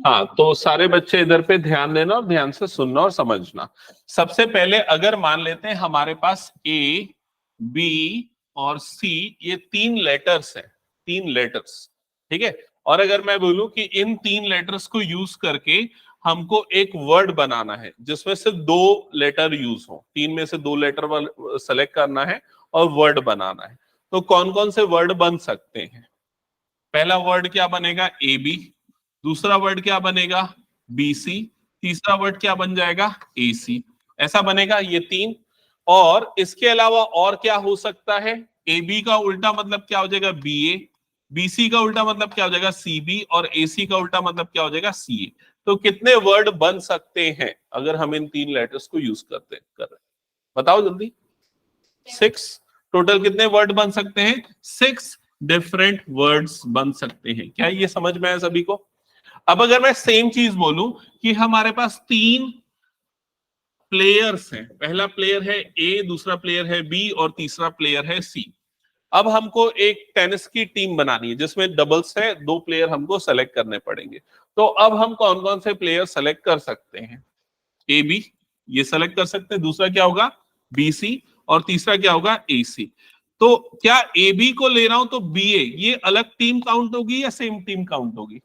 हाँ, तो सारे बच्चे इधर पे ध्यान देना और ध्यान से सुनना और समझना। सबसे पहले अगर मान लेते हैं हमारे पास ए, बी और सी, ये तीन लेटर्स हैं, तीन लेटर्स, ठीक है। और अगर मैं बोलूं कि इन तीन लेटर्स को यूज करके हमको एक वर्ड बनाना है जिसमें से दो लेटर यूज हो, तीन में से दो लेटर सेलेक्ट करना है और वर्ड बनाना है, तो कौन कौन से वर्ड बन सकते हैं? पहला वर्ड क्या बनेगा? A B. दूसरा वर्ड क्या बनेगा? B C. तीसरा वर्ड क्या बन जाएगा? ए सी। ऐसा बनेगा ये तीन। और इसके अलावा और क्या हो सकता है? ए बी का उल्टा मतलब क्या हो जाएगा? बी ए। बी सी का उल्टा मतलब क्या हो जाएगा? C B. और ए सी का उल्टा मतलब क्या हो जाएगा? सी ए। तो कितने वर्ड बन सकते हैं अगर हम इन तीन लेटर्स को यूज कर रहे हैं? बताओ जल्दी। 6। टोटल कितने वर्ड बन सकते हैं? 6 डिफरेंट वर्ड्स बन सकते हैं। क्या ये समझ में आया सभी को? अब अगर मैं सेम चीज बोलूं कि हमारे पास तीन प्लेयर्स हैं, पहला प्लेयर है ए, दूसरा प्लेयर है बी और तीसरा प्लेयर है सी। अब हमको एक टेनिस की टीम बनानी है जिसमें डबल्स है, दो प्लेयर हमको सेलेक्ट करने पड़ेंगे। तो अब हम कौन कौन से प्लेयर सेलेक्ट कर सकते हैं? ए बी, ये सेलेक्ट कर सकते हैं। दूसरा क्या होगा? B C. और तीसरा क्या होगा? ए सी। तो क्या ए बी को ले रहा हूं तो बी ए, ये अलग टीम काउंट होगी या सेम टीम काउंट होगी?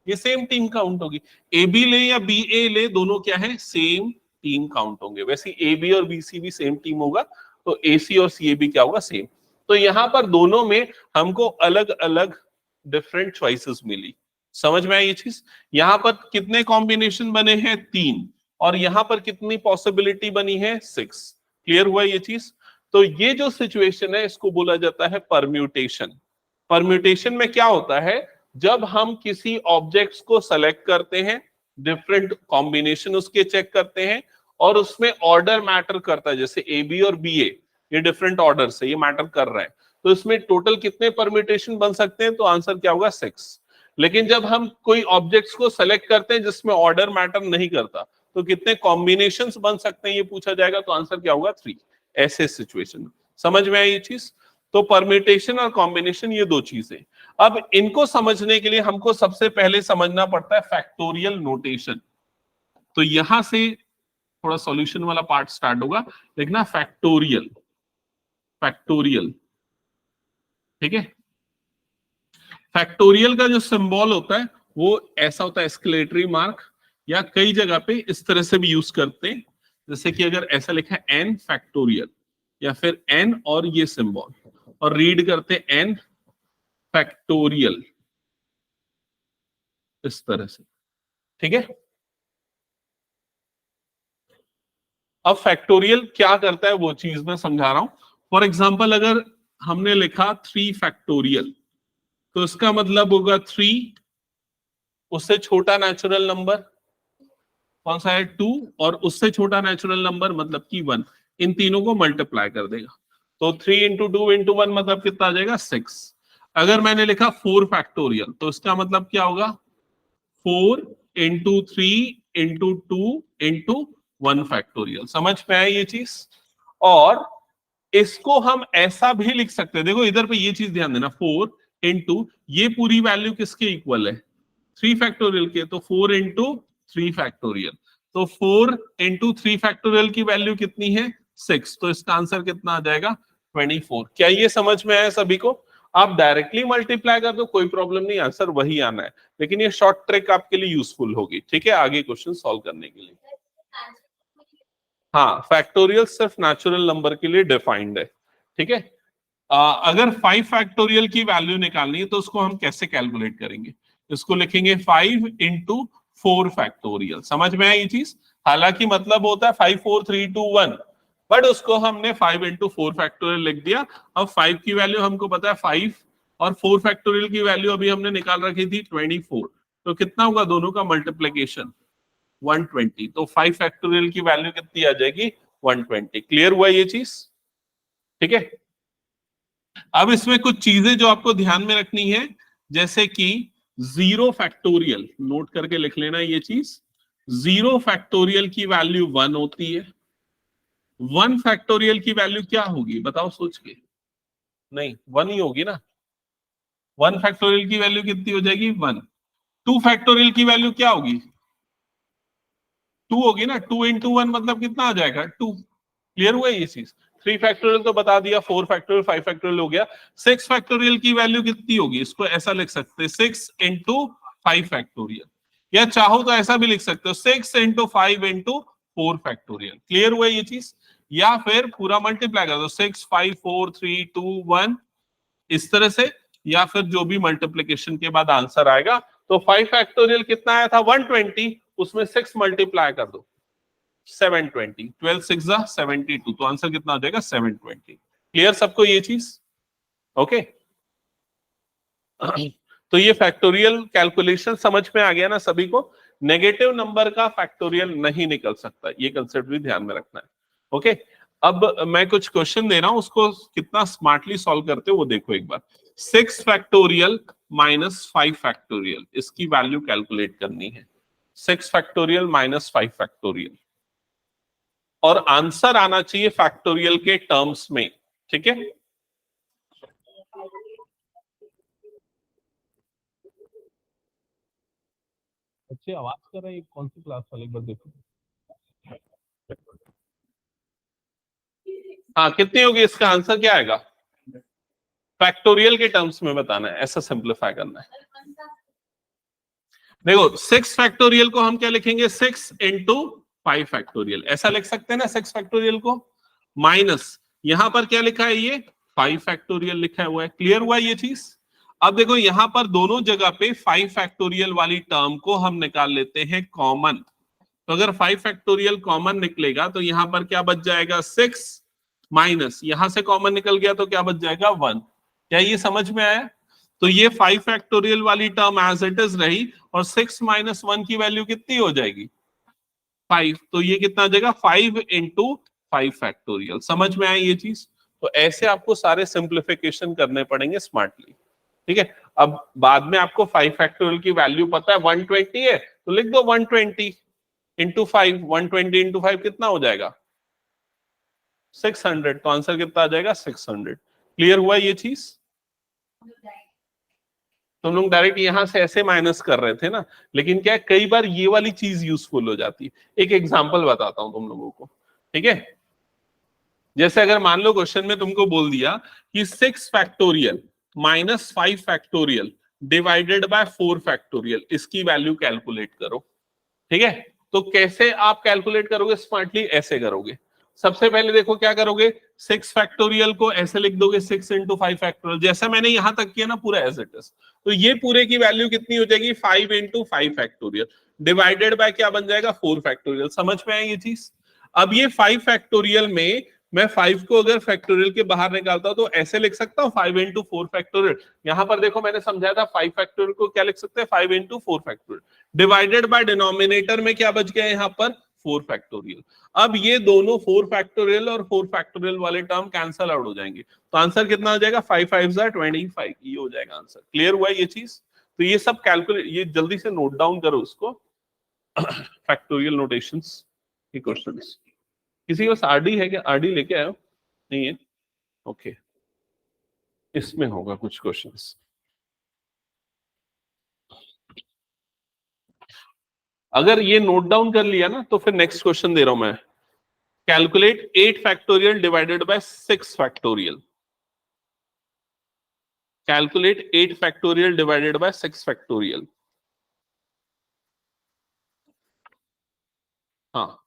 ये सेम टीम काउंट होगी। ए बी ले या बी ए ले, दोनों क्या है? सेम टीम काउंट होंगे। वैसे ए बी और बी सी भी सेम टीम होगा, तो ए सी और सी ए बी क्या होगा? सेम। तो यहां पर दोनों में हमको अलग अलग डिफरेंट चॉइसेस मिली। समझ में आई ये चीज? यहां पर कितने कॉम्बिनेशन बने हैं? 3। और यहां पर कितनी पॉसिबिलिटी बनी है? 6। क्लियर हुआ ये चीज? तो ये जो सिचुएशन है इसको बोला जाता है परम्यूटेशन। परम्यूटेशन में क्या होता है? जब हम किसी ऑब्जेक्ट्स को सेलेक्ट करते हैं, डिफरेंट कॉम्बिनेशन उसके चेक करते हैं, और उसमें ऑर्डर मैटर करता है, जैसे ए बी और बी ए, ये डिफरेंट ऑर्डर से ये मैटर कर रहा है, तो इसमें टोटल कितने परम्यूटेशन बन सकते हैं? तो आंसर क्या होगा? 6। लेकिन जब हम कोई ऑब्जेक्ट्स को सेलेक्ट करते हैं जिसमें ऑर्डर मैटर नहीं करता, तो कितने कॉम्बिनेशंस बन सकते हैं ये पूछा जाएगा, तो आंसर क्या होगा? 3। ऐसे सिचुएशन। समझ में आई ये चीज? तो परम्यूटेशन और कॉम्बिनेशन ये दो चीजें। अब इनको समझने के लिए हमको सबसे पहले समझना पड़ता है फैक्टोरियल नोटेशन। तो यहां से थोड़ा सॉल्यूशन वाला पार्ट स्टार्ट होगा। देखना, फैक्टोरियल, फैक्टोरियल, ठीक है। फैक्टोरियल का जो सिंबल होता है वो ऐसा होता है, एस्केलेटरी मार्क, या कई जगह पे इस तरह से भी यूज करते हैं, जैसे कि अगर ऐसा लिखा है एन फैक्टोरियल, या फिर एन और ये सिंबल, और रीड करते एन फैक्टोरियल, इस तरह से, ठीक है। अब फैक्टोरियल क्या करता है वो चीज मैं समझा रहा हूं। फॉर एग्जाम्पल, अगर हमने लिखा 3 फैक्टोरियल, तो इसका मतलब होगा 3, उससे छोटा नेचुरल नंबर कौन सा है? 2, और उससे छोटा नेचुरल नंबर मतलब कि 1। इन तीनों को मल्टीप्लाई कर देगा, तो 3 इंटू 2 इंटू 1 मतलब कितना आ जाएगा? 6। अगर मैंने लिखा 4 फैक्टोरियल, तो इसका मतलब क्या होगा? 4 इंटू 3 इंटू 2 इंटू 1 फैक्टोरियल। समझ में आया ये चीज? और इसको हम ऐसा भी लिख सकते हैं, देखो इधर पे ये चीज ध्यान देना, 4 इंटू, ये पूरी वैल्यू किसके इक्वल है? 3 फैक्टोरियल के, तो 4 इंटू 3 फैक्टोरियल। तो 4 इंटू 3 फैक्टोरियल की वैल्यू कितनी है? 6। तो इसका आंसर कितना आ जाएगा? 24। क्या ये समझ में आया सभी को? आप डायरेक्टली मल्टीप्लाई कर दो, कोई प्रॉब्लम नहीं, आंसर वही आना है, लेकिन ये शॉर्ट ट्रिक आपके लिए यूजफुल होगी, ठीक है, आगे क्वेश्चन सॉल्व करने के लिए। हाँ, फैक्टोरियल सिर्फ नेचुरल नंबर के लिए डिफाइंड है, ठीक है। अगर 5 फैक्टोरियल की वैल्यू निकालनी है तो उसको हम कैसे कैलकुलेट करेंगे? इसको लिखेंगे 5 इंटू 4 फैक्टोरियल। समझ में आई ये चीज? हालांकि मतलब होता है 5 4 3 2 1, बट उसको हमने 5 इंटू 4 फैक्टोरियल लिख दिया। अब 5 की वैल्यू हमको पता है 5, और 4 फैक्टोरियल की वैल्यू अभी हमने निकाल रखी थी 24। तो कितना होगा दोनों का मल्टीप्लीकेशन? 120। तो 5 फैक्टोरियल की वैल्यू कितनी आ जाएगी? 120। क्लियर हुआ ये चीज? ठीक है। अब इसमें कुछ चीजें जो आपको ध्यान में रखनी है, जैसे कि 0 फैक्टोरियल, नोट करके लिख लेना ये चीज। 0 फैक्टोरियल की वैल्यू 1 होती है। 1 फैक्टोरियल की वैल्यू क्या होगी बताओ सोच के? नहीं, 1 ही होगी ना। 1 फैक्टोरियल की वैल्यू कितनी हो जाएगी? 1। 2 फैक्टोरियल की वैल्यू क्या होगी? 2 होगी ना। 2 इंटू 1 मतलब कितना आ जाएगा? 2। क्लियर हुआ ये चीज? 3 फैक्टोरियल तो बता दिया, 4 फैक्टोरियल, 5 फैक्टोरियल हो गया। 6 फैक्टोरियल की वैल्यू कितनी होगी? इसको ऐसा लिख सकते हैं, 6 इंटू 5 फैक्टोरियल, या चाहो तो ऐसा भी लिख सकते हो, 6 इंटू 5 इंटू 4 फैक्टोरियल। क्लियर हुआ ये चीज? या फिर पूरा मल्टीप्लाई कर दो, 6 5 4 3 2 1, इस तरह से, या फिर जो भी मल्टीप्लीकेशन के बाद आंसर आएगा। तो 5 फैक्टोरियल कितना आया था? 120, उसमें 6 मल्टीप्लाई कर दो, 720, 12 6 72, तो आंसर कितना हो जाएगा? 720। क्लियर सबको ये चीज? ओके। तो ये फैक्टोरियल कैलकुलेशन समझ में आ गया ना सभी को? नेगेटिव नंबर का फैक्टोरियल नहीं निकल सकता, ये कंसेप्ट भी ध्यान में रखना है। ओके। अब मैं कुछ क्वेश्चन दे रहा हूं, उसको कितना स्मार्टली सॉल्व करते हो वो देखो एक बार। 6 फैक्टोरियल माइनस 5 फैक्टोरियल, इसकी वैल्यू कैलकुलेट करनी है। 6 फैक्टोरियल माइनस 5 फैक्टोरियल, और आंसर आना चाहिए फैक्टोरियल के टर्म्स में। ठीक है? अच्छी आवाज कर रही है, कौन सी क्लास वाले? एक बार देखो। हाँ, कितनी होगी? इसका आंसर क्या आएगा? फैक्टोरियल के टर्म्स में बताना है, ऐसा सिंप्लीफाई करना है। देखो, 6 फैक्टोरियल को हम क्या लिखेंगे? 6 इंटू 5 फैक्टोरियल, ऐसा लिख सकते हैं ना 6 फैक्टोरियल को। माइनस यहां पर क्या लिखा है? ये 5 फैक्टोरियल लिखा हुआ है। क्लियर हुआ ये चीज? अब देखो यहां पर दोनों जगह पे 5 फैक्टोरियल वाली टर्म को हम निकाल लेते हैं कॉमन। तो अगर 5 फैक्टोरियल कॉमन निकलेगा तो यहां पर क्या बच जाएगा? 6 माइनस, यहां से कॉमन निकल गया तो क्या बच जाएगा? 1। क्या ये समझ में आया? तो ये 5 फैक्टोरियल वाली टर्म एज इट इज रही, और 6 माइनस 1 की वैल्यू कितनी हो जाएगी? 5। तो ये कितना आ जाएगा? 5 इंटू 5 फैक्टोरियल। समझ में आया ये चीज? तो ऐसे आपको सारे सिंप्लीफिकेशन करने पड़ेंगे स्मार्टली। ठीक है? अब बाद में आपको 5 फैक्टोरियल की वैल्यू पता है 120 है, तो लिख दो 120 इंटू 5। 120 इंटू 5 कितना हो जाएगा? 600। तो आंसर कितना आ जाएगा? 600। क्लियर हुआ ये चीज? तुम लोग डायरेक्ट यहां से ऐसे माइनस कर रहे थे ना, लेकिन क्या है, कई बार ये वाली चीज यूजफुल हो जाती है। एक एग्जांपल बताता हूं तुम लोगों को। ठीक है? जैसे अगर मान लो क्वेश्चन में तुमको बोल दिया कि 6 factorial minus 5 factorial divided bye 4 factorial, इसकी वैल्यू कैलकुलेट करो। ठीक है? तो कैसे आप कैलकुलेट करोगे स्मार्टली? ऐसे करोगे। सबसे पहले देखो क्या करोगे, 6 फैक्टोरियल को ऐसे लिख दोगे, 6 इंटू 5 फैक्टोरियल, जैसा मैंने यहां तक किया ना पूरा एज इट इज। तो ये पूरे की वैल्यू कितनी हो जाएगी? 5 इंटू 5 फैक्टोरियल डिवाइडेड बाय क्या बन जाएगा? 4 फैक्टोरियल। समझ में आए ये चीज? अब ये 5 फैक्टोरियल में मैं 5 को अगर फैक्टोरियल के बाहर निकालता हूं तो ऐसे लिख सकता हूं 5 इंटू 4 फैक्टोरियल। यहां पर देखो मैंने समझाया था 5 फैक्टोरियल को क्या लिख सकते हैं? 5 into 4 factorial divided by denominator में क्या बच गया यहाँ पर? 4 फैक्टोरियल। अब ये दोनों 4 फैक्टोरियल और 4 फैक्टोरियल वाले टर्म कैंसल आउट हो जाएंगे, तो आंसर कितना हो जाएगा? 5 5 25, ये हो जाएगा आंसर। क्लियर हुआ ये चीज? तो ये सब कैलकुलेट, ये जल्दी से नोट डाउन करो उसको, फैक्टोरियल नोटेशंस के क्वेश्चंस। किसी के पास आरडी है क्या? आरडी लेके आयो? नहीं है? ओके, इसमें होगा कुछ क्वेश्चंस। अगर ये नोट डाउन कर लिया ना तो फिर नेक्स्ट क्वेश्चन दे रहा हूं मैं। Calculate 8 factorial divided bye 6 factorial. Calculate 8 factorial divided bye 6 factorial. हाँ,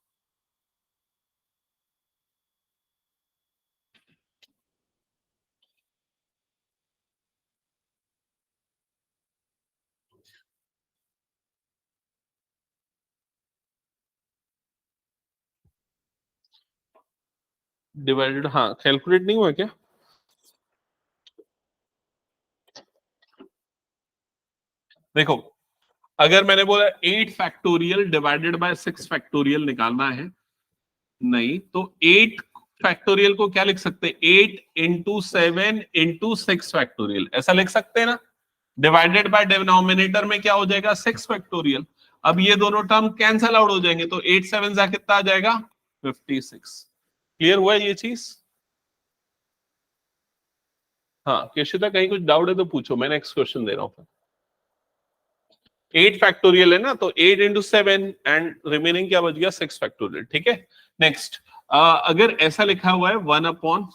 डिवाइडेड, हाँ कैलकुलेट नहीं हुआ क्या? देखो, अगर मैंने बोला 8 फैक्टोरियल डिवाइडेड बाय 6 फैक्टोरियल निकालना है, नहीं तो 8 फैक्टोरियल को क्या लिख सकते हैं? 8 इंटू 7 इंटू 6 फैक्टोरियल, ऐसा लिख सकते हैं ना। डिवाइडेड बाय डिनोमिनेटर में क्या हो जाएगा? 6 फैक्टोरियल। अब ये दोनों टर्म कैंसल आउट हो जाएंगे, तो 8 7 जा कितना आ जाएगा? 56। क्लियर हुआ ये चीज? हाँ केशिता, कहीं कुछ डाउट है तो पूछो, मैं नेक्स्ट क्वेश्चन दे रहा हूँ। 8 फैक्टोरियल है ना, तो 8 इंटू 7 एंड रिमेनिंग क्या बच गया 6 फैक्टोरियल। ठीक है, नेक्स्ट अगर ऐसा लिखा हुआ है 1 अपॉन,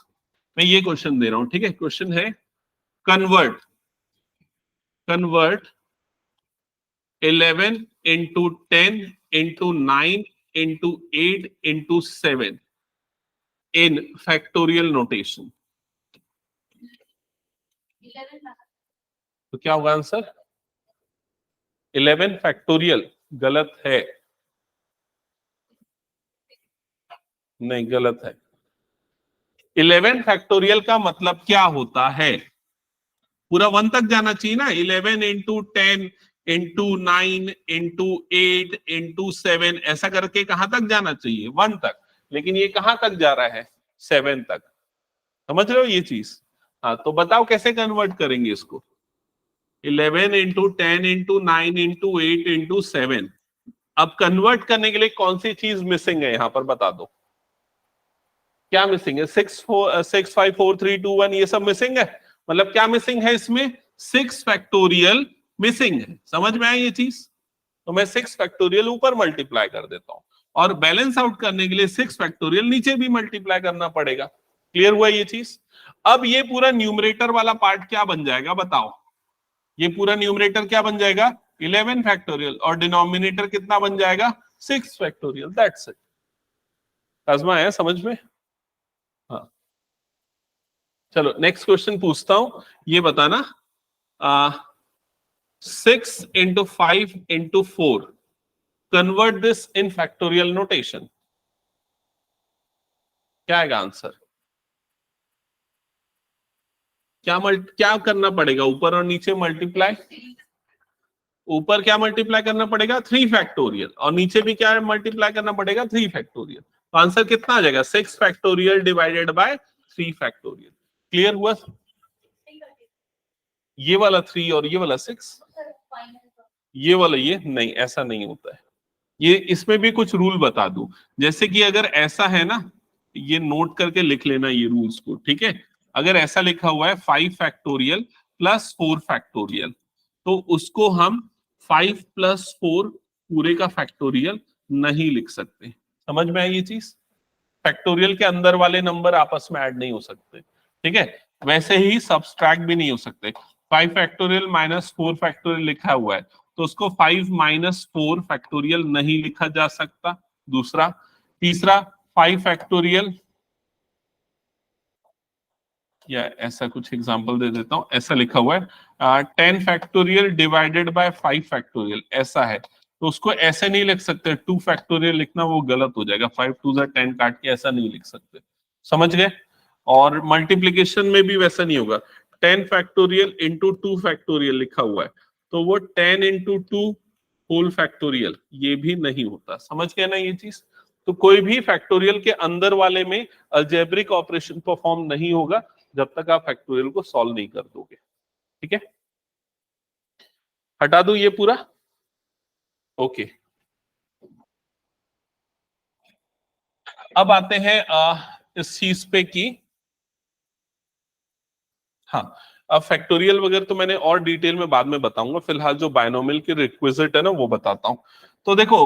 मैं ये क्वेश्चन दे रहा हूं, ठीक है, क्वेश्चन है convert 11 into 10 into 9 into 8 into 7 इन फैक्टोरियल नोटेशन। तो क्या होगा आंसर? 11 फैक्टोरियल। गलत है, नहीं गलत है। 11 फैक्टोरियल का मतलब क्या होता है? पूरा 1 तक जाना चाहिए ना। 11 इंटू 10 इंटू 9 इंटू 8 इंटू 7 ऐसा करके कहां तक जाना चाहिए? 1 तक। लेकिन ये कहां तक जा रहा है? 7 तक। समझ रहे हो ये चीज? हाँ, तो बताओ कैसे कन्वर्ट करेंगे इसको? 11 इंटू 10 इंटू 9 इंटू 8 इंटू 7। अब कन्वर्ट करने के लिए कौन सी चीज मिसिंग है यहां पर बता दो। क्या मिसिंग है? 6 5 4 3 2 1 ये सब मिसिंग है। मतलब क्या मिसिंग है इसमें? 6 फैक्टोरियल मिसिंग है। समझ में आई ये चीज? तो मैं 6 फैक्टोरियल ऊपर मल्टीप्लाई कर देता हूं, और बैलेंस आउट करने के लिए 6 फैक्टोरियल नीचे भी मल्टीप्लाई करना पड़ेगा। क्लियर हुआ ये चीज? अब ये पूरा न्यूमरेटर वाला पार्ट क्या बन जाएगा बताओ? ये पूरा न्यूमरेटर क्या बन जाएगा? 11 फैक्टोरियल, और डिनोमिनेटर कितना बन जाएगा? 6 फैक्टोरियल। That's it. आजमा है समझ में? हाँ, चलो नेक्स्ट क्वेश्चन पूछता हूं, ये बताना। 6 into 5 into 4, convert this in factorial notation. क्या आएगा आंसर? क्या करना पड़ेगा? ऊपर और नीचे मल्टीप्लाई। ऊपर क्या मल्टीप्लाई करना पड़ेगा? 3 फैक्टोरियल, और नीचे भी क्या मल्टीप्लाई करना पड़ेगा? 3 फैक्टोरियल। तो आंसर कितना आ जाएगा? 6 factorial divided bye 3 factorial. Clear हुआ? ये वाला 3 और ये वाला 6, ये वाला ये नहीं, ऐसा नहीं होता है। ये इसमें भी कुछ रूल बता दूं, जैसे कि अगर ऐसा है ना, ये नोट करके लिख लेना ये रूल्स को, ठीक है। अगर ऐसा लिखा हुआ है 5 फैक्टोरियल प्लस 4 फैक्टोरियल, तो उसको हम 5 प्लस 4 पूरे का फैक्टोरियल नहीं लिख सकते। समझ में आई ये चीज? फैक्टोरियल के अंदर वाले नंबर आपस में ऐड नहीं हो सकते, ठीक है। वैसे ही सब्सट्रैक्ट भी नहीं हो सकते। 5 फैक्टोरियल माइनस 4 फैक्टोरियल लिखा हुआ है, तो उसको 5 माइनस 4 फैक्टोरियल नहीं लिखा जा सकता। दूसरा, तीसरा 5 फैक्टोरियल, या ऐसा कुछ एग्जांपल दे देता हूं, ऐसा लिखा हुआ है 10 फैक्टोरियल डिवाइडेड बाय 5 फैक्टोरियल, ऐसा है, तो उसको ऐसे नहीं लिख सकते। 2 फैक्टोरियल लिखना वो गलत हो जाएगा। 5 2 10 काट के ऐसा नहीं लिख सकते। समझ गए? और मल्टीप्लीकेशन में भी वैसा नहीं होगा। 10 फैक्टोरियल इंटू 2 फैक्टोरियल लिखा हुआ है, तो वो 10 इंटू 2 होल फैक्टोरियल, ये भी नहीं होता। समझ गए ना ये चीज? तो कोई भी फैक्टोरियल के अंदर वाले में अलजेब्रिक ऑपरेशन परफॉर्म नहीं होगा जब तक आप फैक्टोरियल को सॉल्व नहीं कर दोगे। ठीक है, हटा दो ये पूरा। ओके, अब आते हैं इस चीज पे कि हाँ, अब फैक्टोरियल वगैरह तो मैंने और डिटेल में बाद में बताऊंगा, फिलहाल जो बायनोमियल की रिक्विजिट है ना वो बताता हूं। तो देखो,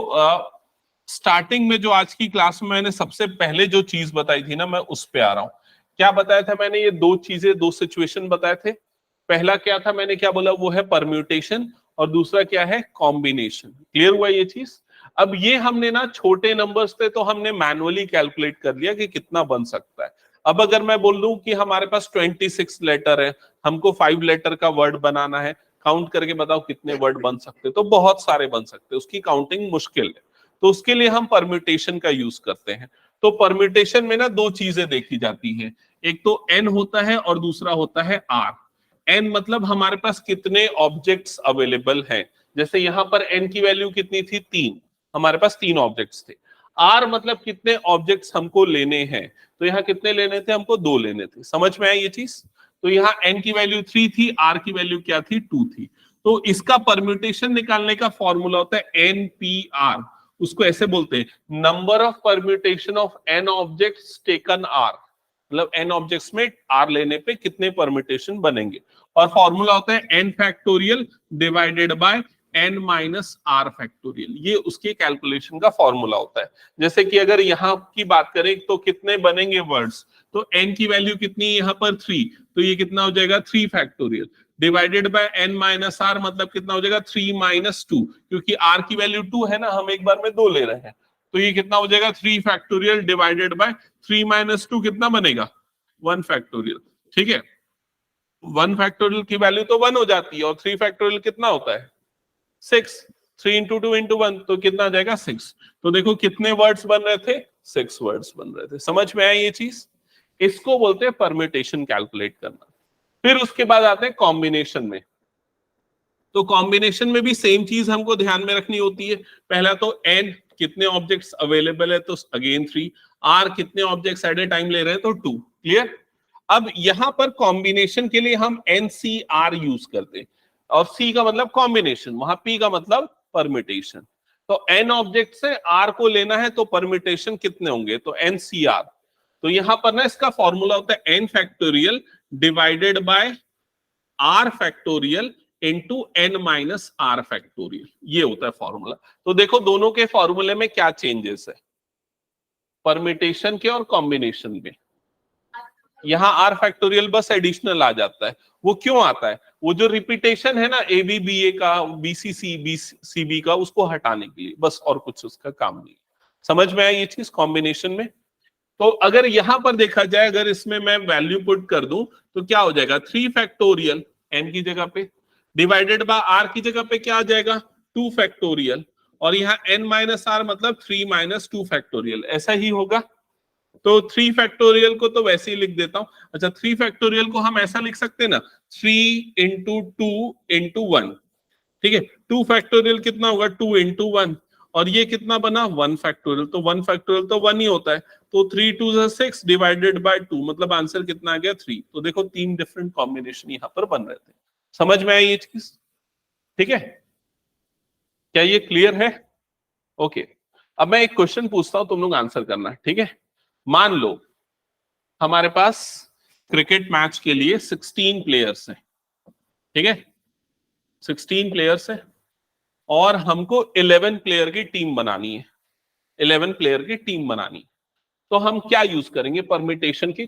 स्टार्टिंग में जो आज की क्लास में मैंने सबसे पहले जो चीज बताई थी ना, मैं उस पे आ रहा हूं। क्या बताया था मैंने? ये दो चीजें, दो सिचुएशन बताए थे। पहला क्या था, मैंने क्या बोला? वो है परम्यूटेशन, और दूसरा क्या है? कॉम्बिनेशन। क्लियर हुआ ये चीज? अब ये हमने ना छोटे नंबर्स थे तो हमने मैनुअली कैलकुलेट कर लिया कि कितना बन सकता है। अब अगर मैं बोल दूं कि हमारे पास 26 लेटर है, हमको 5 लेटर का वर्ड बनाना है, काउंट करके बताओ कितने वर्ड बन सकते, तो बहुत सारे बन सकते, उसकी काउंटिंग मुश्किल है। तो उसके लिए हम परम्यूटेशन का यूज करते हैं। तो परम्यूटेशन में ना दो चीजें देखी जाती हैं, एक तो एन होता है और दूसरा होता है आर। एन मतलब हमारे पास कितने ऑब्जेक्ट्स अवेलेबल हैं। जैसे यहां पर एन की वैल्यू कितनी थी? 3, हमारे पास 3 ऑब्जेक्ट्स थे। आर मतलब कितने ऑब्जेक्ट्स हमको लेने हैं, तो यहाँ कितने लेने थे? हमको 2 लेने थे। समझ में आई ये चीज? तो यहाँ एन की वैल्यू 3 थी, आर की वैल्यू क्या थी? 2 थी। तो इसका परम्यूटेशन निकालने का फॉर्मूला होता है एनपीआर। उसको ऐसे बोलते हैं, number of permutation of n objects taken r. मतलब एन ऑब्जेक्ट्स में आर लेने पे कितने परम्यूटेशन बनेंगे। और फॉर्मूला होता है n factorial divided by n minus r factorial, ये उसके कैलकुलेशन का फॉर्मूला होता है। जैसे कि अगर यहाँ की बात करें तो कितने बनेंगे वर्ड्स, तो n की वैल्यू कितनी है यहाँ पर 3, तो ये कितना हो जाएगा 3 factorial divided by n minus r, मतलब कितना हो जाएगा 3 माइनस 2, क्योंकि r की वैल्यू 2 है ना, हम एक बार में 2 ले रहे हैं, तो ये कितना हो जाएगा 3 फैक्टोरियल डिवाइडेड बाय 3 माइनस 2 कितना बनेगा 1 फैक्टोरियल। ठीक है, 1 फैक्टोरियल की वैल्यू तो 1 हो जाती है, और 3 फैक्टोरियल कितना होता है 6, 3 इंटू 2 इंटू 1 तो कितना आ जाएगा 6। तो देखो कितने वर्ड्स बन रहे थे, 6 वर्ड्स बन रहे थे। समझ में आया ये चीज, इसको बोलते हैं परम्यूटेशन कैलकुलेट करना। फिर उसके बाद आते हैं कॉम्बिनेशन में। तो कॉम्बिनेशन में भी सेम चीज हमको ध्यान में रखनी होती है। पहला तो n कितने ऑब्जेक्ट्स अवेलेबल है, तो अगेन 3, r कितने ऑब्जेक्ट्स एट ए टाइम ले रहे हैं, तो 2। क्लियर। अब यहां पर कॉम्बिनेशन के लिए हम NCR यूज करते हैं, और C का मतलब कॉम्बिनेशन, वहां P का मतलब परम्यूटेशन। तो n ऑब्जेक्ट से r को लेना है, तो परम्यूटेशन कितने होंगे, तो NCR। तो यहां पर ना इसका फॉर्मूला होता है n factorial divided by r factorial into n minus r factorial, ये होता है फॉर्मूला। तो देखो दोनों के फॉर्मूले में क्या चेंजेस है, परम्यूटेशन के और कॉम्बिनेशन में। यहाँ आर फैक्टोरियल बस एडिशनल आ जाता है। वो क्यों आता है, वो जो रिपीटेशन है ना ए बी बी ए का, BCC BCB का, उसको हटाने के लिए बस, और कुछ उसका काम नहीं। समझ में आया ये चीज कॉम्बिनेशन में। तो अगर यहां पर देखा जाए, अगर इसमें मैं वैल्यू पुट कर दूं तो क्या हो जाएगा 3 फैक्टोरियल n की जगह पे, डिवाइडेड बाय r की जगह पे क्या आ जाएगा 2 फैक्टोरियल, और यहाँ n माइनस आर मतलब 3 माइनस 2 फैक्टोरियल, ऐसा ही होगा। तो 3 फैक्टोरियल को तो वैसे ही लिख देता हूं। अच्छा, 3 फैक्टोरियल को हम ऐसा लिख सकते हैं ना, 3 इंटू 2 इंटू 1। ठीक है, 2 फैक्टोरियल कितना होगा 2 इंटू 1, और ये कितना बना 1 फैक्टोरियल, तो 1 फैक्टोरियल तो 1 ही होता है, तो 3 2 6 डिवाइडेड बाय 2, मतलब आंसर कितना आ गया 3। तो देखो 3 डिफरेंट कॉम्बिनेशन यहां पर बन रहे थे। समझ में आई ये चीज, ठीक है, क्या ये क्लियर है? ओके, अब मैं एक क्वेश्चन पूछता हूं, तुम लोग आंसर करना, ठीक है। मान लो हमारे पास क्रिकेट मैच के लिए 16 प्लेयर्स हैं, ठीक है, 16 प्लेयर्स हैं, और हमको 11 प्लेयर की टीम बनानी है, 11 प्लेयर की टीम बनानी। तो हम क्या यूज करेंगे, परम्यूटेशन की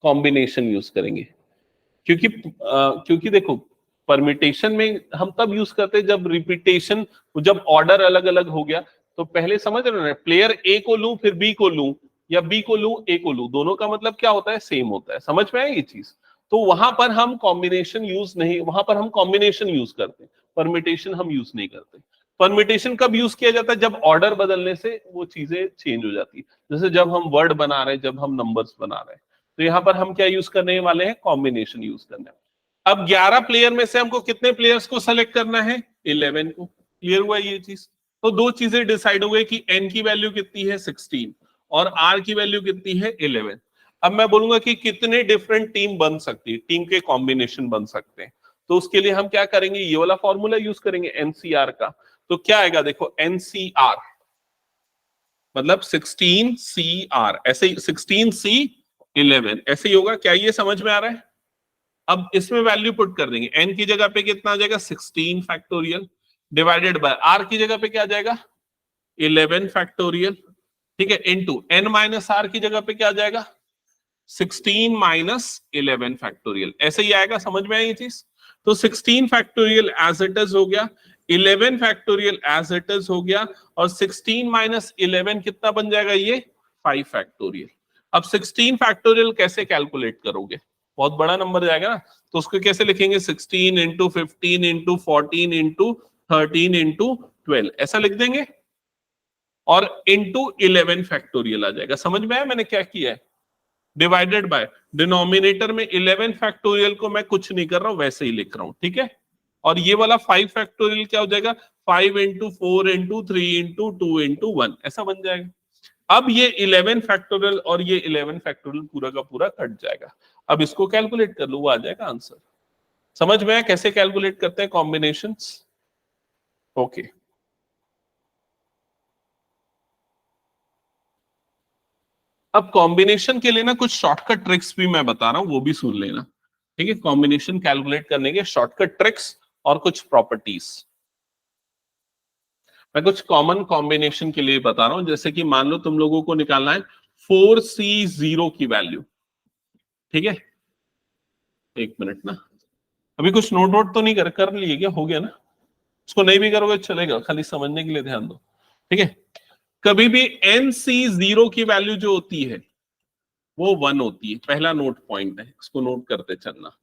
कॉम्बिनेशन यूज करेंगे। क्योंकि देखो परम्यूटेशन में हम तब यूज करते हैं जब रिपीटेशन, जब ऑर्डर अलग अलग हो गया। तो पहले समझ रहे हो ना, प्लेयर ए को लूं फिर बी को लूं, या बी को लूं ए को लूं, दोनों का मतलब क्या होता है, सेम होता है। समझ में आई ये चीज? तो वहां पर हम कॉम्बिनेशन यूज नहीं, वहां पर हम कॉम्बिनेशन यूज करते हैं, परम्यूटेशन हम यूज नहीं करते। परम्यूटेशन कब यूज किया जाता है, जब ऑर्डर बदलने से वो चीजें चेंज हो जाती है। जैसे जब हम वर्ड बना रहे हैं, जब हम नंबर्स बना रहे हैं, तो यहां पर हम क्या यूज करने वाले हैं, कॉम्बिनेशन यूज करने वाले। अब 11 प्लेयर में से हमको कितने प्लेयर्स को सेलेक्ट करना है, 11 को। क्लियर हुआ ये चीज? तो दो चीजें डिसाइड हो गई कि n की वैल्यू कितनी है 16, और r की वैल्यू कितनी है 11। अब मैं बोलूंगा कि कितने डिफरेंट टीम बन सकती है, टीम के कॉम्बिनेशन बन सकते हैं। तो उसके लिए हम क्या करेंगे, ये वाला फॉर्मूला यूज करेंगे NCR का। तो क्या आएगा देखो, NCR मतलब 16CR, ऐसे ही 16C11 ऐसे ही होगा। क्या ये समझ में आ रहा है? अब इसमें वैल्यू पुट कर देंगे, n की जगह पे कितना आ जाएगा 16 फैक्टोरियल, डिवाइडेड बाय r की जगह पे क्या आ जाएगा 11 फैक्टोरियल, ठीक है, इनटू n माइनस r की जगह पे क्या आ जाएगा 16 माइनस 11 फैक्टोरियल, ऐसे ही आएगा। समझ में आई ये चीज? तो 16 फैक्टोरियल एज इट इज हो गया, 11 फैक्टोरियल एज इट इज हो गया, और 16 माइनस 11 कितना बन जाएगा, ये 5 फैक्टोरियल। अब 16 फैक्टोरियल कैसे कैलकुलेट करोगे, बहुत बड़ा नंबर जाएगा ना, तो उसको कैसे लिखेंगे 16 इंटू 15 इंटू 14 इंटू 13 इंटू 12, ऐसा लिख देंगे, और इंटू 11 फैक्टोरियल आ जाएगा। समझ में आया मैंने क्या किया है? डिवाइडेड बाय डिनोमिनेटर में 11 फैक्टोरियल को मैं कुछ नहीं कर रहा हूं, वैसे ही लिख रहा हूं, ठीक है। और ये वाला 5 फैक्टोरियल क्या हो जाएगा, 5 इंटू 4 इंटू 3 इंटू 2 इंटू 1, ऐसा बन जाएगा। अब ये 11 फैक्टोरियल और ये 11 फैक्टोरियल पूरा का पूरा कट जाएगा। अब इसको कैलकुलेट कर लो, वो आ जाएगा आंसर। समझ में आया कैसे कैलकुलेट करते हैं कॉम्बिनेशंस? ओके, अब कॉम्बिनेशन के लिए ना कुछ शॉर्टकट ट्रिक्स भी मैं बता रहा हूं, वो भी सुन लेना। ठीक है, कॉम्बिनेशन कैलकुलेट करने के शॉर्टकट ट्रिक्स और कुछ प्रॉपर्टीज। मैं कुछ कॉमन कॉम्बिनेशन के लिए बता रहा हूं, जैसे कि मान लो तुम लोगों को निकालना है 4C0 की वैल्यू। ठीक है, एक मिनट ना, अभी कुछ नोट वोट तो नहीं कर लिए क्या? हो गया ना? उसको नहीं भी करोगे चलेगा, खाली समझने के लिए ध्यान दो। ठीक है, कभी भी NC0 की वैल्यू जो होती है वो 1 होती है, पहला नोट पॉइंट है, इसको नोट करते चलना।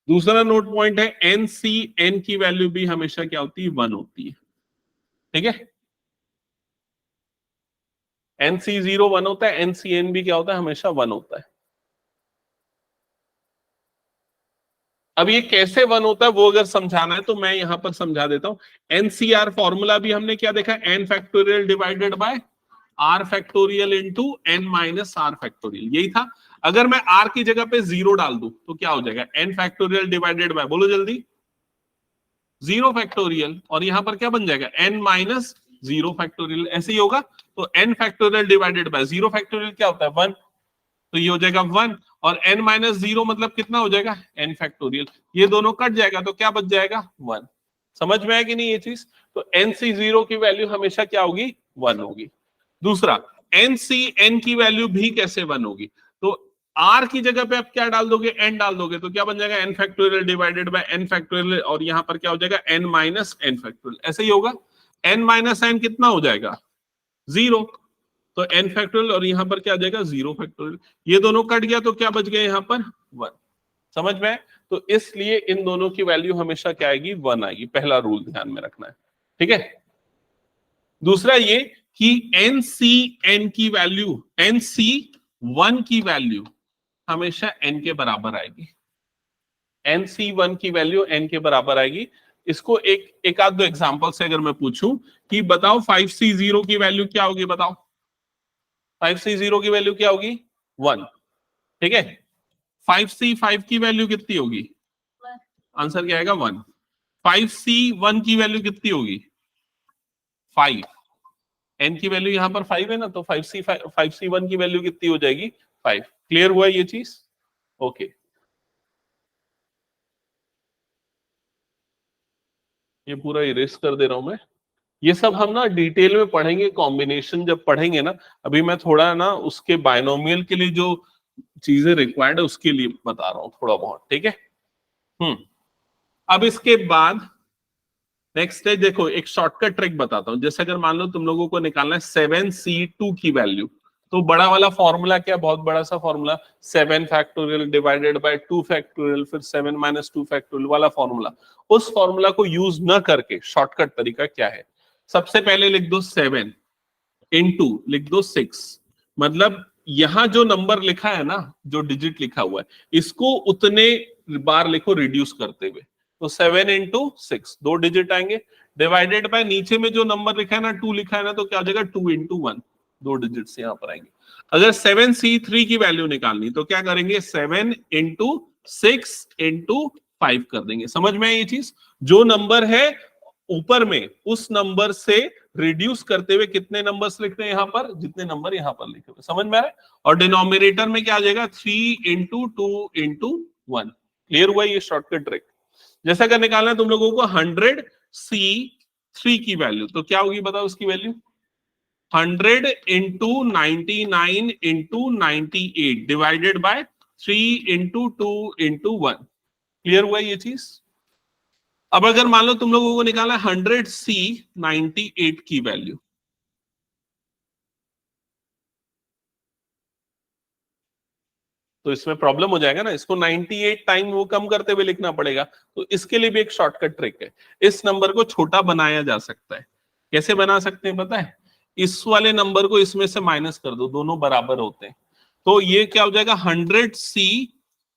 दूसरा नोट पॉइंट है NCN की वैल्यू भी हमेशा क्या होती है? 1 होती है। ठीक है, NC0 1 होता है, NCN भी क्या होता है? हमेशा 1 होता है। अब ये कैसे 1 होता है वो अगर समझाना है तो मैं यहां पर समझा देता हूं। NCR फॉर्मूला भी हमने क्या देखा? n factorial divided by r factorial into n minus r factorial, यही था। अगर मैं r की जगह पे 0 डाल दूं तो क्या हो जाएगा? n फैक्टोरियल डिवाइडेड बाय, बोलो जल्दी, 0 फैक्टोरियल, और यहां पर क्या बन जाएगा? n माइनस 0 फैक्टोरियल, ऐसे ही होगा। तो n factorial divided bye 0 factorial क्या होता है? 1, तो ये हो जाएगा 1, और n माइनस 0 मतलब कितना हो जाएगा? n factorial. ये दोनों कट जाएगा तो क्या बच जाएगा? 1। समझ में आया कि नहीं ये चीज? तो NC0 की वैल्यू हमेशा क्या होगी? 1 होगी। दूसरा, NCN की वैल्यू भी कैसे 1 होगी? तो r की जगह पे आप क्या डाल दोगे? n डाल दोगे, तो क्या बन जाएगा? n factorial divided by n factorial, और यहां पर क्या हो जाएगा? n माइनस n फैक्टोरियल, ऐसे ही होगा। n माइनस n कितना हो जाएगा? 0, तो n फैक्टोरियल, और यहां पर क्या आ जाएगा? 0 फैक्टोरियल। ये दोनों कट गया तो क्या बच गया यहां पर? 1। समझ में? तो इसलिए इन दोनों की वैल्यू हमेशा क्या आएगी? 1 आएगी। पहला रूल ध्यान में रखना है। ठीक है, दूसरा ये कि NCN की वैल्यू, NC1 की वैल्यू हमेशा n के बराबर आएगी। NC1 की वैल्यू n के बराबर आएगी। इसको एक आध दो एग्जांपल से अगर मैं पूछूं कि बताओ 5C0 की वैल्यू क्या होगी? बताओ 5C0 की वैल्यू क्या होगी? 1। ठीक है, 5C5 की वैल्यू कितनी होगी? आंसर क्या आएगा? 1। 5C1 की वैल्यू कितनी होगी? 5। n की वैल्यू यहां पर 5 है ना, तो 5C1 की वैल्यू कितनी हो जाएगी? 5। क्लियर हुआ ये चीज? ओके, ये पूरा इरेज कर दे रहा हूं मैं। ये सब हम ना डिटेल में पढ़ेंगे, कॉम्बिनेशन जब पढ़ेंगे ना। अभी मैं थोड़ा ना उसके बायनोमियल के लिए जो चीजें रिक्वायर्ड है उसके लिए बता रहा हूँ थोड़ा बहुत। ठीक है, अब इसके बाद नेक्स्ट है, देखो एक शॉर्टकट ट्रिक बताता हूं। जैसे अगर मान लो तुम लोगों को निकालना है 7C2 की वैल्यू, तो बड़ा वाला फॉर्मूला क्या? बहुत बड़ा सा formula, 7 factorial divided bye 2 factorial, फिर 7 माइनस 2 फैक्टोरियल वाला फॉर्मूला। उस फॉर्मूला को यूज न करके शॉर्टकट तरीका क्या है? सबसे पहले लिख दो 7 इंटू लिख दो 6, मतलब यहां जो नंबर लिखा है ना, जो डिजिट लिखा हुआ है, इसको उतने बार लिखो रिड्यूस करते हुए। तो 7 इंटू 6, 2 डिजिट आएंगे, डिवाइडेड बाय नीचे में जो नंबर लिखा है ना, 2 लिखा है ना, तो क्या हो जाएगा? 2 इंटू 1, 2 डिजिट यहां पर आएंगे। अगर 7C3 की वैल्यू निकालनी तो क्या करेंगे? 7 इंटू 6 इंटू 5 कर देंगे। समझ में ये चीज? जो नंबर है ऊपर में उस नंबर से रिड्यूस करते हुए कितने नंबर्स लिखते हैं यहां पर? जितने नंबर यहां पर लिखे हुए। समझ में आ रहा है? और डिनोमिनेटर में क्या आ जाएगा? 3 इंटू 2 इंटू 1। क्लियर हुआ ये शॉर्टकट ट्रिक? जैसा अगर निकालना है तुम लोगों को 100C3 की वैल्यू, तो क्या होगी बताओ उसकी value? 100 into 99 into 98 divided by 3 into 2 into 1। Clear हुआ ये चीज? अब अगर मान लो तुम लोगों को निकाला 100C98 की वैल्यू, तो इसमें प्रॉब्लम हो जाएगा ना, इसको 98 टाइम वो कम करते हुए लिखना पड़ेगा। तो इसके लिए भी एक शॉर्टकट ट्रिक है। इस नंबर को छोटा बनाया जा सकता है। कैसे बना सकते हैं पता है? इस वाले नंबर को इसमें से माइनस कर दो, दोनों बराबर होते हैं। तो ये क्या हो जाएगा? 100C,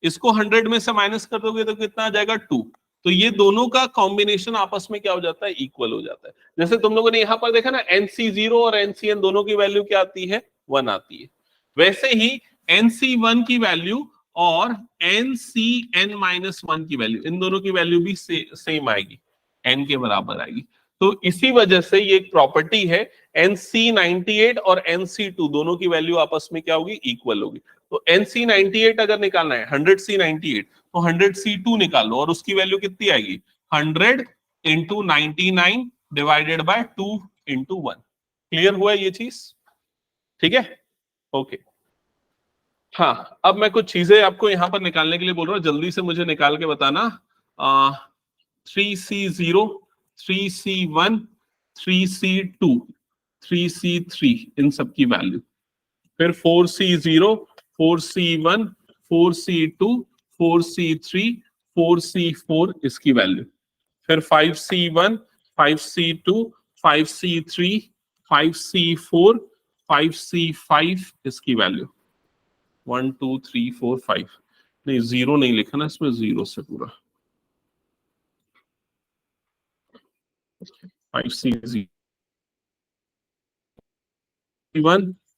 इसको 100 में से माइनस कर दोगे तो कितना आ जाएगा? 2। तो ये दोनों का कॉम्बिनेशन आपस में क्या हो जाता है? इक्वल हो जाता है। जैसे तुम लोगों ने यहां पर देखा ना, NC0 और NCN दोनों की वैल्यू क्या आती है? 1 आती है। वैसे ही NC1 की वैल्यू और NCN-1 की वैल्यू, इन दोनों की वैल्यू भी सेम आएगी, n के बराबर आएगी। तो इसी वजह से ये एक प्रॉपर्टी है, NC98 और NC2 दोनों की वैल्यू आपस में क्या होगी? इक्वल होगी। तो NC98 अगर निकालना है 100C98 तो 100C2 निकालो और उसकी वैल्यू कितनी आएगी 100 into 99 divided by 2 into 1। Clear हुआ ये चीज? ठीक है, ओके। हाँ, अब मैं कुछ चीजें आपको यहां पर निकालने के लिए बोल रहा हूँ, जल्दी से मुझे निकाल के बताना। 3C0, 3C1, 3C2, 3C3 इन सब की वैल्यू, फिर 4C0, 4C1, 4C2, 4C3, 4C4 इसकी वैल्यू, फिर 5C1, 5C2, 5C3, 5C4, 5C5 इसकी वैल्यू। 1 2 3 4 5 नहीं, जीरो नहीं लिखा ना इसमें, जीरो से पूरा 5C1,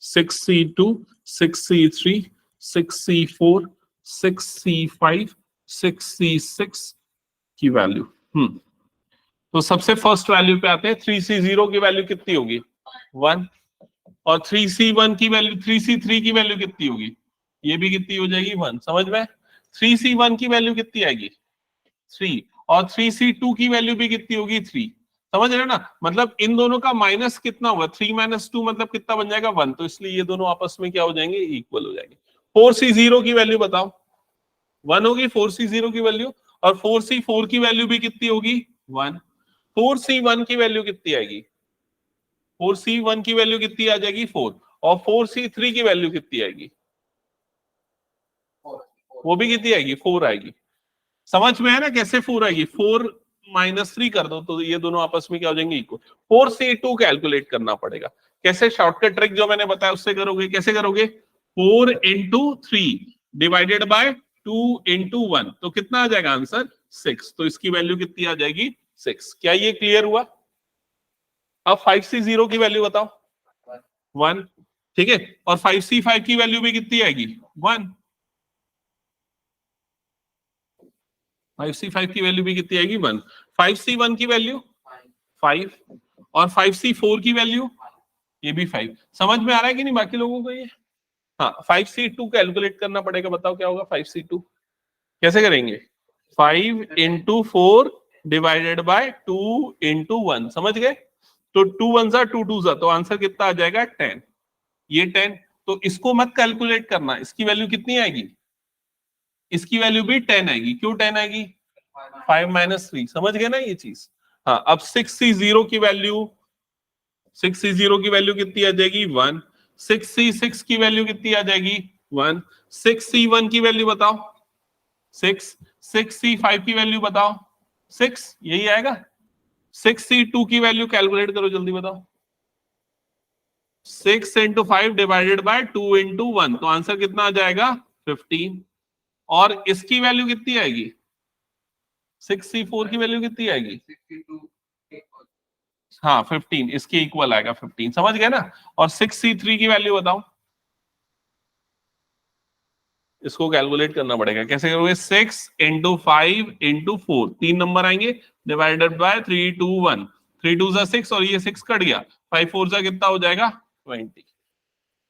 6C2, 6C3, 6C4, 6C5, 6C6 की वैल्यू। तो सबसे फर्स्ट वैल्यू पे आते हैं। 3C0 की वैल्यू कितनी होगी 1, और 3C1 की वैल्यू, 3C3 की वैल्यू कितनी होगी, ये भी कितनी हो जाएगी 1। समझ में? 3C1 की वैल्यू कितनी आएगी 3, और 3C2 की वैल्यू भी कितनी होगी 3। समझ रहे हो ना? मतलब इन दोनों का माइनस कितना हुआ, 3 - 2 मतलब कितना बन जाएगा 1। तो इसलिए ये दोनों आपस में क्या हो जाएंगे, इक्वल हो जाएंगे। 4C0 की वैल्यू बताओ, 1 होगी 4C0 की वैल्यू, और 4C4 की वैल्यू भी कितनी होगी 1। 4C1 की वैल्यू कितनी आएगी, 4C1 की वैल्यू कितनी आ जाएगी 4, और 4C3 की वैल्यू कितनी आएगी, वो भी कितनी आएगी 4 आएगी। समझ में है ना कैसे 4 आएगी, 4 - 3 कर दो तो ये दोनों आपस में क्या हो जाएंगे इक्वल। 4C2 कैलकुलेट करना पड़ेगा। कैसे? शॉर्टकट ट्रिक जो मैंने बताया उससे करोगे। कैसे करोगे, 4 × 3 डिवाइडेड बाय 2 × 1, तो कितना आ जाएगा आंसर 6। तो इसकी वैल्यू कितनी आ जाएगी 6। क्या ये क्लियर हुआ? अब 5C0 की वैल्यू बताओ 1, ठीक है, और 5C5 की वैल्यू भी कितनी आएगी 1। 5C5 की वैल्यू भी कितनी आएगी 1। 5C1 की वैल्यू 5, और 5C4 की वैल्यू ये भी 5। समझ में आ रहा है कि नहीं बाकी लोगों को ये? हाँ, 5C2 कैलकुलेट करना पड़ेगा। बताओ क्या होगा 5C2, कैसे करेंगे, 5 × 4 डिवाइडेड बाय 2 × 1। समझ गए? तो 2 1 सा 2 2 सा, तो आंसर कितना आ जाएगा 10। ये 10, तो इसको मत कैलकुलेट करना, इसकी वैल्यू कितनी आएगी, इसकी वैल्यू भी 10 आएगी। क्यों 10 आएगी, 5 - 3। समझ गए ना ये चीज? हाँ, अब 6C0 की वैल्यू, 6C0 की वैल्यू कितनी आ जाएगी 1। 6C6 की वैल्यू कितनी आ जाएगी 1। 6C1 की वैल्यू बताओ 6। 6C5 की वैल्यू बताओ 6, यही आएगा। 6C2 की वैल्यू कैलकुलेट करो जल्दी बताओ, 6 × 5 डिवाइडेड बाय 2 × 1, तो आंसर कितना आ जाएगा 15। और इसकी वैल्यू कितनी आएगी, 6C4 की वैल्यू कितनी आएगी, हाँ 15, इसके इक्वल आएगा 15। समझ गए ना? और 6C3 की वैल्यू बताओ, इसको कैलकुलेट करना पड़ेगा। कैसे करोगे, 6 × 5 × 4, 3 नंबर आएंगे, डिवाइडेड बाय 3 2 1, 3 2 सा 6, और ये 6 कट गया, 5 4 सा कितना हो जाएगा 20।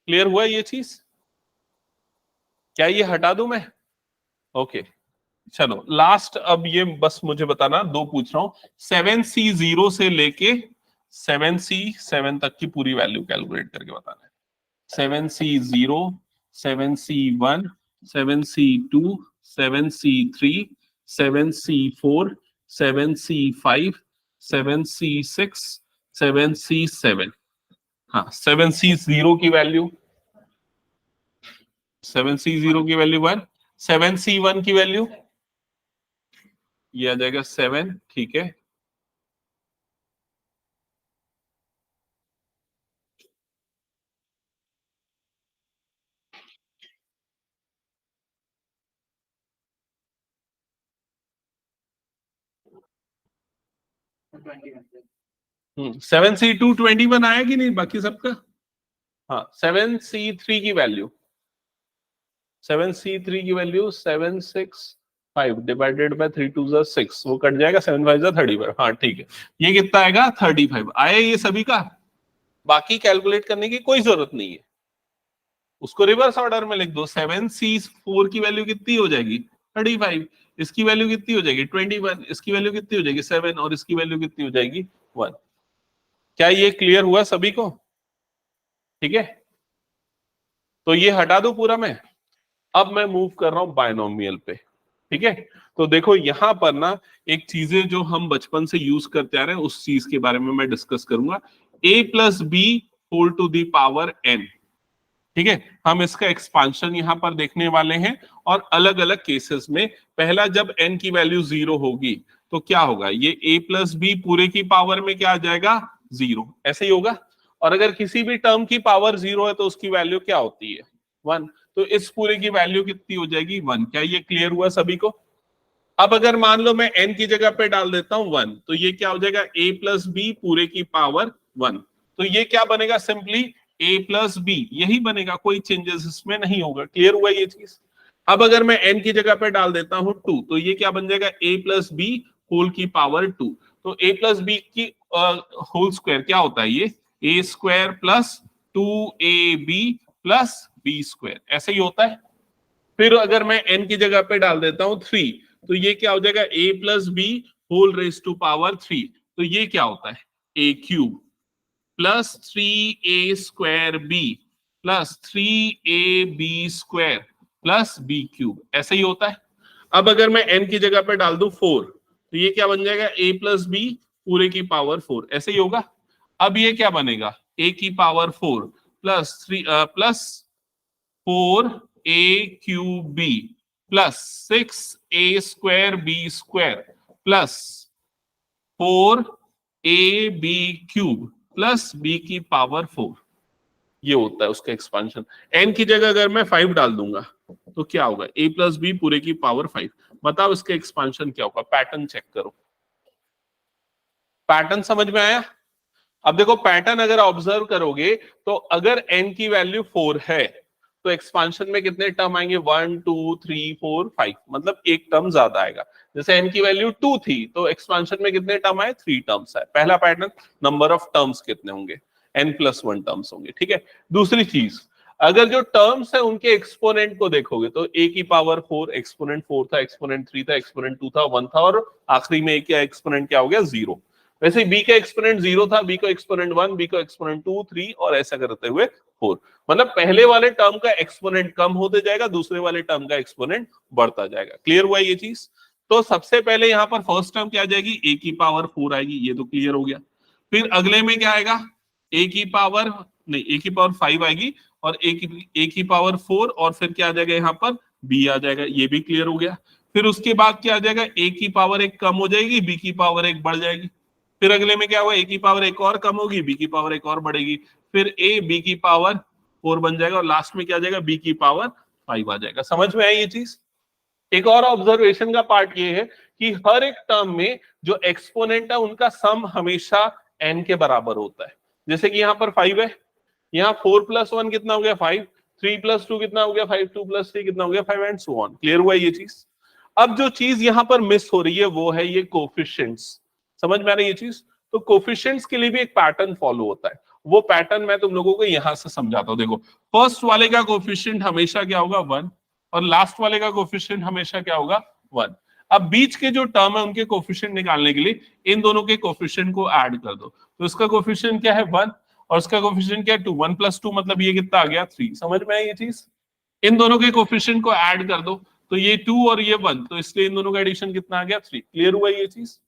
क्लियर हुआ ये चीज? क्या ये हटा दूं मैं? ओके, चलो लास्ट, अब ये बस मुझे बताना, दो पूछ रहा हूं। 7C0 से लेके 7C7 तक की पूरी वैल्यू कैलकुलेट करके बताना है। 7C0, 7C1, 7C2, 7C3, 7C4, 7C5, 7C6, 7C7। हाँ, 7C0 की वैल्यू, 7C0 की वैल्यू 1, 7C1 की वैल्यू ये आ जाएगा 7, ठीक है। हम्म, 7C2 21 आया कि नहीं बाकी सबका? हाँ, 7C3 की वैल्यू, 7C3 की वैल्यू 765 डिवाइडेड बाय 3 2 6, वो कट जाएगा, 7 5 35। हाँ ठीक है, ये कितना आएगा 35 आया ये सभी का। बाकी कैलकुलेट करने की कोई जरूरत नहीं है, उसको रिवर्स ऑर्डर में लिख दो। 7c4 की वैल्यू कितनी हो जाएगी 35, इसकी वैल्यू कितनी हो जाएगी 21, इसकी वैल्यू कितनी हो जाएगी 7 और इसकी वैल्यू कितनी हो जाएगी 1। क्या ये क्लियर हुआ सभी को? ठीक है, तो ये हटा दो पूरा मैं। अब मैं मूव कर रहा हूं बायनोमियल पे। ठीक है, तो देखो यहां पर ना एक चीजें जो हम बचपन से यूज करते आ रहे हैं उस चीज के बारे में मैं डिस्कस करूंगा। a plus b whole to the power n। ठीक है, हम इसका एक्सपांशन यहां पर देखने वाले हैं और अलग अलग केसेस में। पहला, जब n की वैल्यू 0 होगी तो क्या होगा, ये a प्लस बी पूरे की पावर में क्या आ जाएगा 0, ऐसे ही होगा। और अगर किसी भी टर्म की पावर 0 है तो उसकी वैल्यू क्या होती है 1, तो इस पूरे की वैल्यू कितनी हो जाएगी 1। क्या ये क्लियर हुआ सभी को? अब अगर मान लो मैं n की जगह पे डाल देता हूं 1, तो ये क्या हो जाएगा a प्लस बी पूरे की पावर 1। तो ये क्या बनेगा, सिंपली a प्लस बी, यही बनेगा, कोई चेंजेस इसमें नहीं होगा। क्लियर हुआ ये चीज? अब अगर मैं n की जगह पे डाल देता हूं 2, तो ये क्या बन जाएगा a प्लस बी होल की पावर 2। तो a प्लस बी की होल स्क्वायर क्या होता है, ये a square plus 2ab plus b square, ऐसे ही होता है। फिर अगर मैं n की जगह पे डाल देता हूं 3, तो ये क्या हो जाएगा a plus b whole raise to power 3। तो ये क्या होता है a cube plus 3a square b plus 3ab square plus b cube, ऐसे ही होता है। अब अगर मैं n की जगह पे डाल दूं 4, तो ये क्या बन जाएगा a प्लस बी पूरे की पावर 4, ऐसे ही होगा। अब ये क्या बनेगा a की power 4 plus 3 plus 4a cube b plus 6a square b square plus 4ab cube plus b की पावर 4, ये होता है उसका एक्सपांशन। n की जगह अगर मैं 5 डाल दूंगा तो क्या होगा a प्लस बी पूरे की पावर 5। बताओ इसका एक्सपांशन क्या होगा, पैटर्न चेक करो। पैटर्न समझ में आया? अब देखो पैटर्न अगर ऑब्जर्व करोगे तो अगर n की वैल्यू 4 है तो एक्सपांशन में कितने टर्म आएंगे 1 2 3 4 5, मतलब एक टर्म ज्यादा आएगा। जैसे n की वैल्यू 2 थी तो एक्सपांशन में कितने टर्म आए 3 टर्म्स आए। पहला पैटर्न, नंबर ऑफ टर्म्स कितने होंगे n+1 टर्म्स होंगे। ठीक है, दूसरी चीज, अगर जो टर्म्स है उनके एक्सपोनेंट को देखोगे तो a की पावर 4 एक्सपोनेंट 4 था, एक्सपोनेंट 3 था, एक्सपोनेंट 2 था, 1 था और आखिरी में a का एक्सपोनेंट क्या हो गया 0। वैसे b का एक्सपोनेंट 0 था, b का एक्सपोनेंट 1, b का एक्सपोनेंट 2 3 और ऐसा करते हुए 4। मतलब पहले वाले टर्म का एक्सपोनेंट कम होते जाएगा, दूसरे वाले टर्म का एक्सपोनेंट बढ़ता जाएगा। क्लियर हुआ ये चीज? तो सबसे पहले यहाँ पर फर्स्ट टर्म क्या आ जाएगी a की पावर 4 आएगी, ये तो क्लियर हो गया। फिर अगले में क्या आएगा a की पावर नहीं a की पावर 5 आएगी और a की पावर 4 और फिर क्या आ जाएगा यहाँ पर b आ जाएगा, ये भी क्लियर हो गया। फिर उसके बाद क्या आ जाएगा a की पावर 1 कम हो जाएगी, b की पावर 1 बढ़ जाएगी। फिर अगले में क्या हुआ a की पावर 1 और कम होगी, b की पावर 1 और बढ़ेगी, फिर a b की पावर 4 बन जाएगा और लास्ट में क्या आ जाएगा b की पावर 5 आ जाएगा। समझ में आई ये चीज? एक और ऑब्जर्वेशन का पार्ट ये है कि हर एक टर्म में जो एक्सपोनेंट है उनका सम हमेशा n के बराबर होता है। जैसे कि यहाँ पर 5 है, यहाँ 4 + 1 कितना हो गया 5, 3 + 2 कितना हो गया 5, 2 + 3 कितना हो गया 5 एंड सो ऑन। क्लियर हुआ ये चीज? अब जो चीज यहाँ पर मिस हो रही है वो है ये कोफिशिएंट्स। समझ में आ रही है ये चीज? तो कोफिशिएंट्स के लिए भी एक पैटर्न फॉलो होता है, वो पैटर्न मैं तुम लोगों को यहां से समझाता हूं। देखो, फर्स्ट वाले का कोफिशिएंट हमेशा क्या होगा 1 और लास्ट वाले का कोफिशिएंट हमेशा क्या होगा 1। अब बीच के जो टर्म है उनके कोफिशिएंट निकालने के लिए इन दोनों के कोफिशिएंट को ऐड कर दो। तो इसका कोफिशिएंट क्या है 1 और इसका कोफिशिएंट क्या है 2, 1 + 2 मतलब ये कितना आ गया 3। समझ में आई ये चीज? इन दोनों के कोफिशिएंट को ऐड कर दो तो ये 2 और ये 1, तो इसलिए इन दोनों का एडिशन कितना आ गया 3। क्लियर हुआ ये चीज?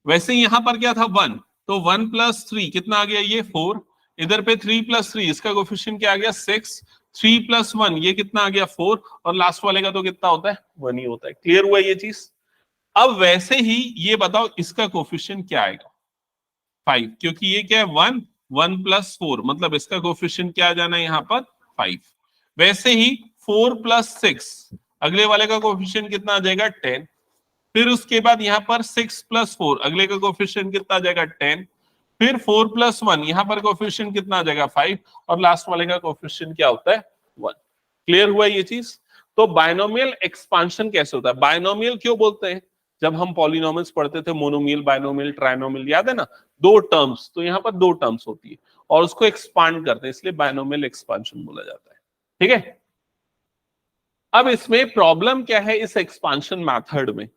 वैसे यहां पर क्या था 1, तो 1 + 3 कितना आ गया ये 4, इधर पे 3 + 3 इसका कोफिशिएंट क्या आ गया 6, 3 + 1 ये कितना आ गया 4 और लास्ट वाले का तो कितना होता है 1 ही होता है। क्लियर हुआ ये चीज? अब वैसे ही ये बताओ इसका कोफिशिएंट क्या आएगा 5, क्योंकि ये क्या है 1, 1 + 4 मतलब इसका कोफिशिएंट क्या आ जाना है यहाँ पर 5। वैसे ही 4 + 6 अगले वाले का कोफिशिएंट कितना आ जाएगा 10। फिर उसके बाद यहाँ पर 6 + 4 अगले का कोफिशिएंट कितना आ जाएगा 10। फिर 4 + 1 यहाँ पर कोफिशिएंट कितना आ जाएगा 5 और लास्ट वाले का कोफिशिएंट क्या होता है 1। क्लियर हुआ ये चीज? तो बायनोमियल एक्सपांशन कैसे होता है? बायनोमियल क्यों बोलते हैं? जब हम पॉलिनोमियल्स पढ़ते थे, मोनोमियल, बायनोमियल, ट्राइनोमियल, याद है ना, 2 टर्म्स, तो यहाँ पर 2 टर्म्स होती है और उसको एक्सपांड करते हैं, इसलिए बायनोमियल एक्सपांशन बोला जाता है। ठीक है। अब इसमें प्रॉब्लम क्या है इस एक्सपांशन मेथड में,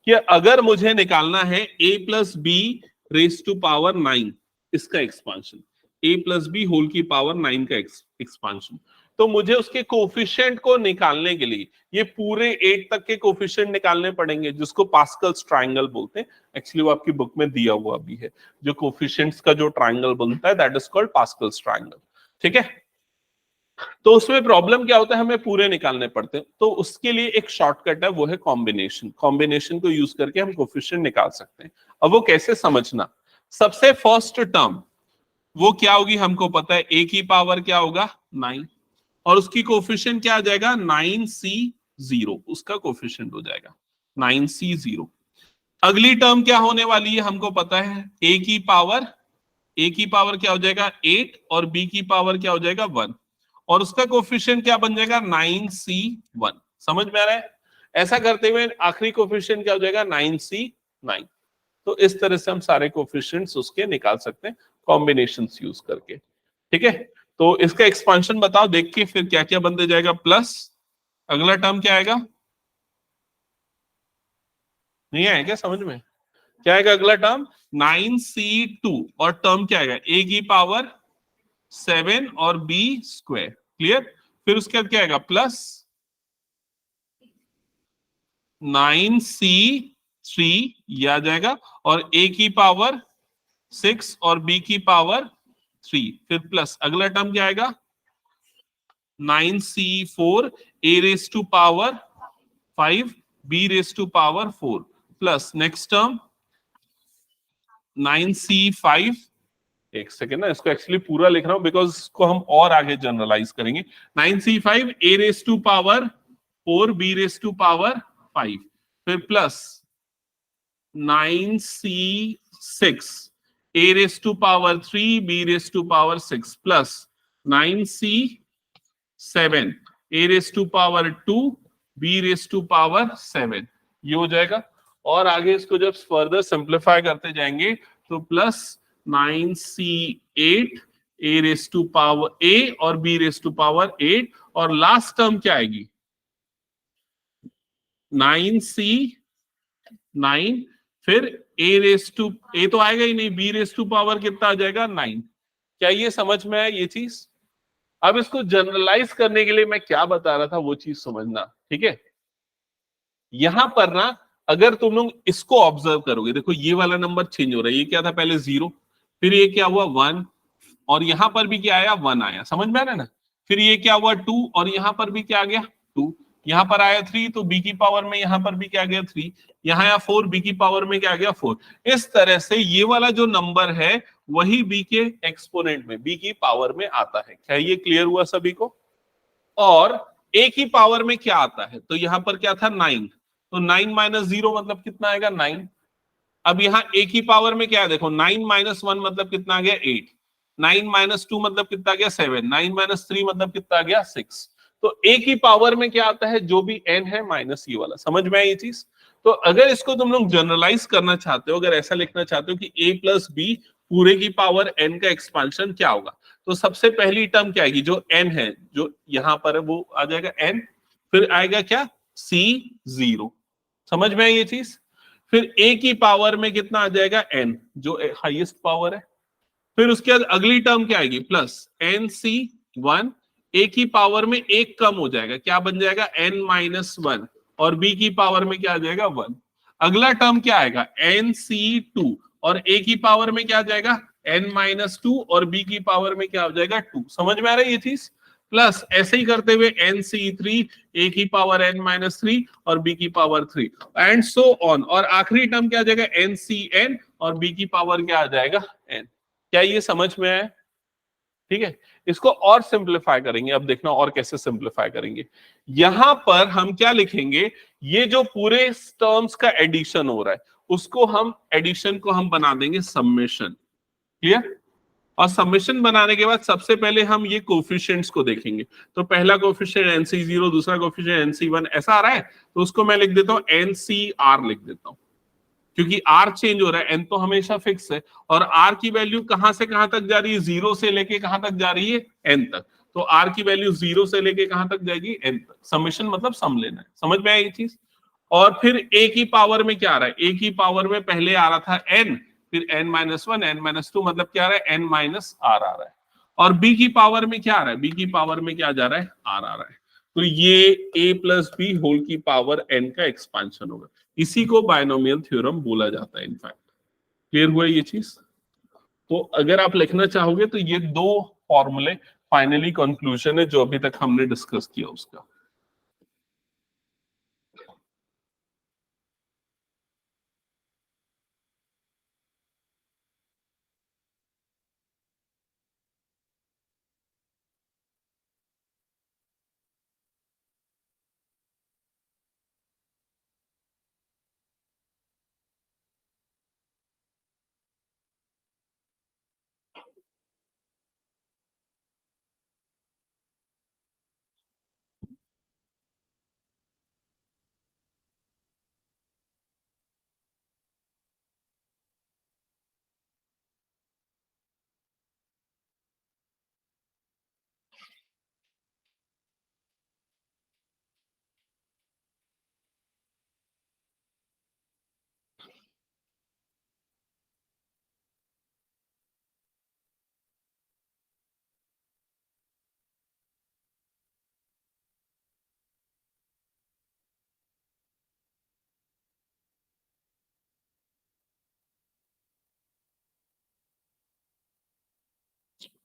कि अगर मुझे निकालना है a plus b raise to power 9 इसका expansion, a plus b whole की पावर 9 का एक्सपांशन, तो मुझे उसके कोफिशिएंट को निकालने के लिए ये पूरे 8 तक के कोफिशिएंट निकालने पड़ेंगे, जिसको पास्कल्स ट्रायंगल बोलते हैं। एक्चुअली वो आपकी बुक में दिया हुआ भी है, जो कोफिशिएंट्स का जो ट्रायंगल बनता है that is called Pascal's triangle. ठीक है, तो उसमें प्रॉब्लम क्या होता है, हमें पूरे निकालने पड़ते हैं, तो उसके लिए एक शॉर्टकट है, वो है कॉम्बिनेशन। कॉम्बिनेशन को यूज करके हम कोफिशिएंट निकाल सकते हैं। अब वो कैसे समझना, सबसे फर्स्ट टर्म वो क्या होगी हमको पता है, a की पावर क्या होगा 9, और उसकी कोफिशिएंट क्या आ जाएगा 9c0, उसका कोफिशिएंट हो जाएगा 9c0। अगली टर्म क्या होने वाली है हमको पता है, a की पावर क्या हो जाएगा 8 और b की पावर क्या हो जाएगा 1, और उसका कोफिशिएंट क्या बन जाएगा 9c1। समझ में आ रहा है? ऐसा करते हुए आखिरी कोफिशिएंट क्या हो जाएगा 9c9। तो इस तरह से हम सारे कोफिशिएंट्स उसके निकाल सकते हैं कॉम्बिनेशंस यूज करके। ठीक है, तो इसका एक्सपांशन बताओ देख के, फिर क्या क्या बनते जाएगा, प्लस अगला टर्म क्या आएगा, नहीं आया क्या समझ में, क्या आएगा अगला टर्म 9c2, और टर्म क्या आएगा a की पावर 7 और b स्क्वायर। क्लियर? फिर उसके बाद क्या आएगा प्लस 9c3 ये आ जाएगा, और a की पावर 6 और b की पावर 3, फिर प्लस अगला टर्म क्या आएगा 9c4 a raise to power 5 b raise to power 4, plus next term 9c5, एक सेकेंड ना, इसको एक्चुअली पूरा लिख रहा हूं बिकॉज इसको हम और आगे जनरलाइज करेंगे। 9c5 a raise to power 4 b raise to power 5, फिर plus 9c6 a raise to power 3 b raise to power 6, plus 9c7 a raise to power 2 b raise to power 7, ये हो जाएगा। और आगे इसको जब फर्दर सिंप्लीफाई करते जाएंगे तो plus 9c8 a raise to power a और b रेस टू पावर 8, और लास्ट टर्म क्या आएगी 9c9, फिर a रेस टू a तो आएगा ही नहीं, b रेस टू पावर कितना आ जाएगा 9। क्या ये समझ में आया ये चीज? अब इसको जनरलाइज करने के लिए मैं क्या बता रहा था वो चीज समझना। ठीक है, यहां पर ना अगर तुम लोग इसको ऑब्जर्व करोगे, देखो ये वाला नंबर चेंज हो रहा है, ये क्या था पहले 0, फिर ये क्या हुआ 1, और यहां पर भी क्या आया 1 आया, समझ में आ रहा है ना, फिर ये क्या हुआ 2, और यहां पर भी क्या आ गया 2, यहां पर आया 3, तो b की पावर में यहां पर भी क्या आ गया 3, यहां आया 4, b की पावर में क्या आ गया 4। इस तरह से ये वाला जो नंबर है वही b के एक्सपोनेंट में, b की पावर में आता है। क्या ये क्लियर हुआ सभी को? और a की पावर में क्या आता है, तो यहां पर क्या था 9, तो 9 माइनस 0 मतलब कितना आएगा 9। अब यहाँ a की पावर में क्या है, देखो 9 माइनस 1 मतलब कितना आ गया 8, 9 माइनस 2 मतलब कितना आ गया 7, 9 माइनस 3 मतलब कितना आ गया 6। तो a की पावर में क्या आता है, जो भी n है माइनस ये वाला। समझ में आई ये चीज? तो अगर इसको तुम लोग जनरलाइज करना चाहते हो, अगर ऐसा लिखना चाहते हो कि a प्लस बी पूरे की पावर n का एक्सपांशन क्या होगा, तो सबसे पहली टर्म क्या आएगी, जो n है जो यहां पर है वो आ जाएगा n, फिर आएगा क्या c0। समझ में आई ये चीज? फिर a की पावर में कितना आ जाएगा n, जो हाईएस्ट पावर है, फिर उसके बाद अगली टर्म क्या आएगी प्लस nc1, a की पावर में एक कम हो जाएगा, क्या बन जाएगा n-1, और b की पावर में क्या आ जाएगा 1। अगला टर्म क्या आएगा nc2, और a की पावर में क्या आ जाएगा n-2, और b की पावर में क्या हो जाएगा 2। समझ में आ रहा है ये चीज? प्लस ऐसे ही करते हुए nc3, a की पावर n-3 और b की पावर 3, एंड सो ऑन, और आखिरी टर्म क्या आ जाएगा ncn, और b की पावर क्या आ जाएगा n। क्या ये समझ में आया? ठीक है, इसको और सिंप्लीफाई करेंगे। अब देखना और कैसे सिंप्लीफाई करेंगे। यहां पर हम क्या लिखेंगे, ये जो पूरे टर्म्स का एडिशन हो रहा है उसको हम एडिशन को हम बना देंगे समेशन। क्लियर? और समेशन बनाने के बाद सबसे पहले हम ये कोफिशिएंट्स को देखेंगे। तो पहला कोफिशिएंट nc0, दूसरा कोफिशिएंट nc1, ऐसा आ रहा है, तो उसको मैं लिख देता हूं ncr लिख देता हूं, क्योंकि r चेंज हो रहा है, n तो हमेशा फिक्स है, और r की वैल्यू कहां से कहां तक जा रही है, 0 से लेके कहां तक जा रही है n तक, तो आर की वैल्यू 0 से लेके कहां तक जाएगी, n तक। समेशन मतलब सम लेना है, समझ में आई ये चीज। और फिर a की पावर में क्या आ रहा है, a की पावर में पहले आ रहा था n, फिर n-1 n-2 मतलब क्या आ रहा है, n माइनस आर आ रहा है। और b की पावर में क्या आ रहा है, b की पावर में क्या जा रहा है, r आ रहा है। तो ये a प्लस बी होल की पावर n का एक्सपांशन होगा। इसी को बायनोमियल थ्योरम बोला जाता है इनफैक्ट। क्लियर हुआ ये चीज। तो अगर आप लिखना चाहोगे तो ये दो फॉर्मूले फाइनली कंक्लूजन है जो अभी तक हमने डिस्कस किया उसका।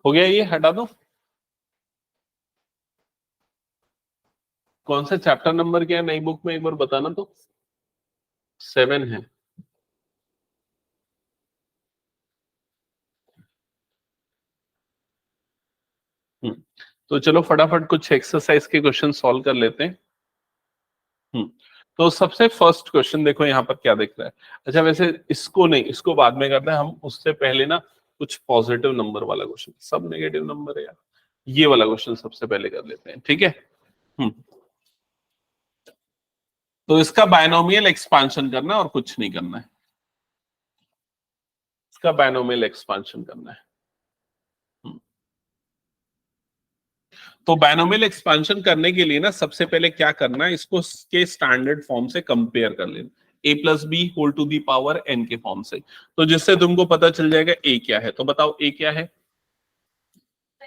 हो गया, ये हटा दो। कौन सा चैप्टर नंबर क्या है नई बुक में, एक बार बताना तो। 7 है। हम्म तो चलो फटाफट कुछ एक्सरसाइज के क्वेश्चन सॉल्व कर लेते हैं। हम्म तो सबसे फर्स्ट क्वेश्चन देखो यहाँ पर क्या दिख रहा है। अच्छा वैसे इसको नहीं, इसको बाद में करते हैं हम, उससे पहले ना कुछ पॉजिटिव नंबर वाला क्वेश्चन, सब नेगेटिव नंबर है यार, ये वाला क्वेश्चन सबसे पहले कर लेते हैं, ठीक है। हम्म तो इसका बायनोमियल एक्सपांशन करना है और कुछ नहीं करना है, इसका बायनोमियल एक्सपांशन करना है। हम्म, तो बायनोमियल एक्सपांशन करने के लिए ना सबसे पहले क्या करना है, इसको के स्टैंडर्ड फॉर्म से कंपेयर कर लेना, a plus b whole to the power n के फॉर्म से, तो जिससे तुमको पता चल जाएगा a क्या है। तो बताओ a क्या है,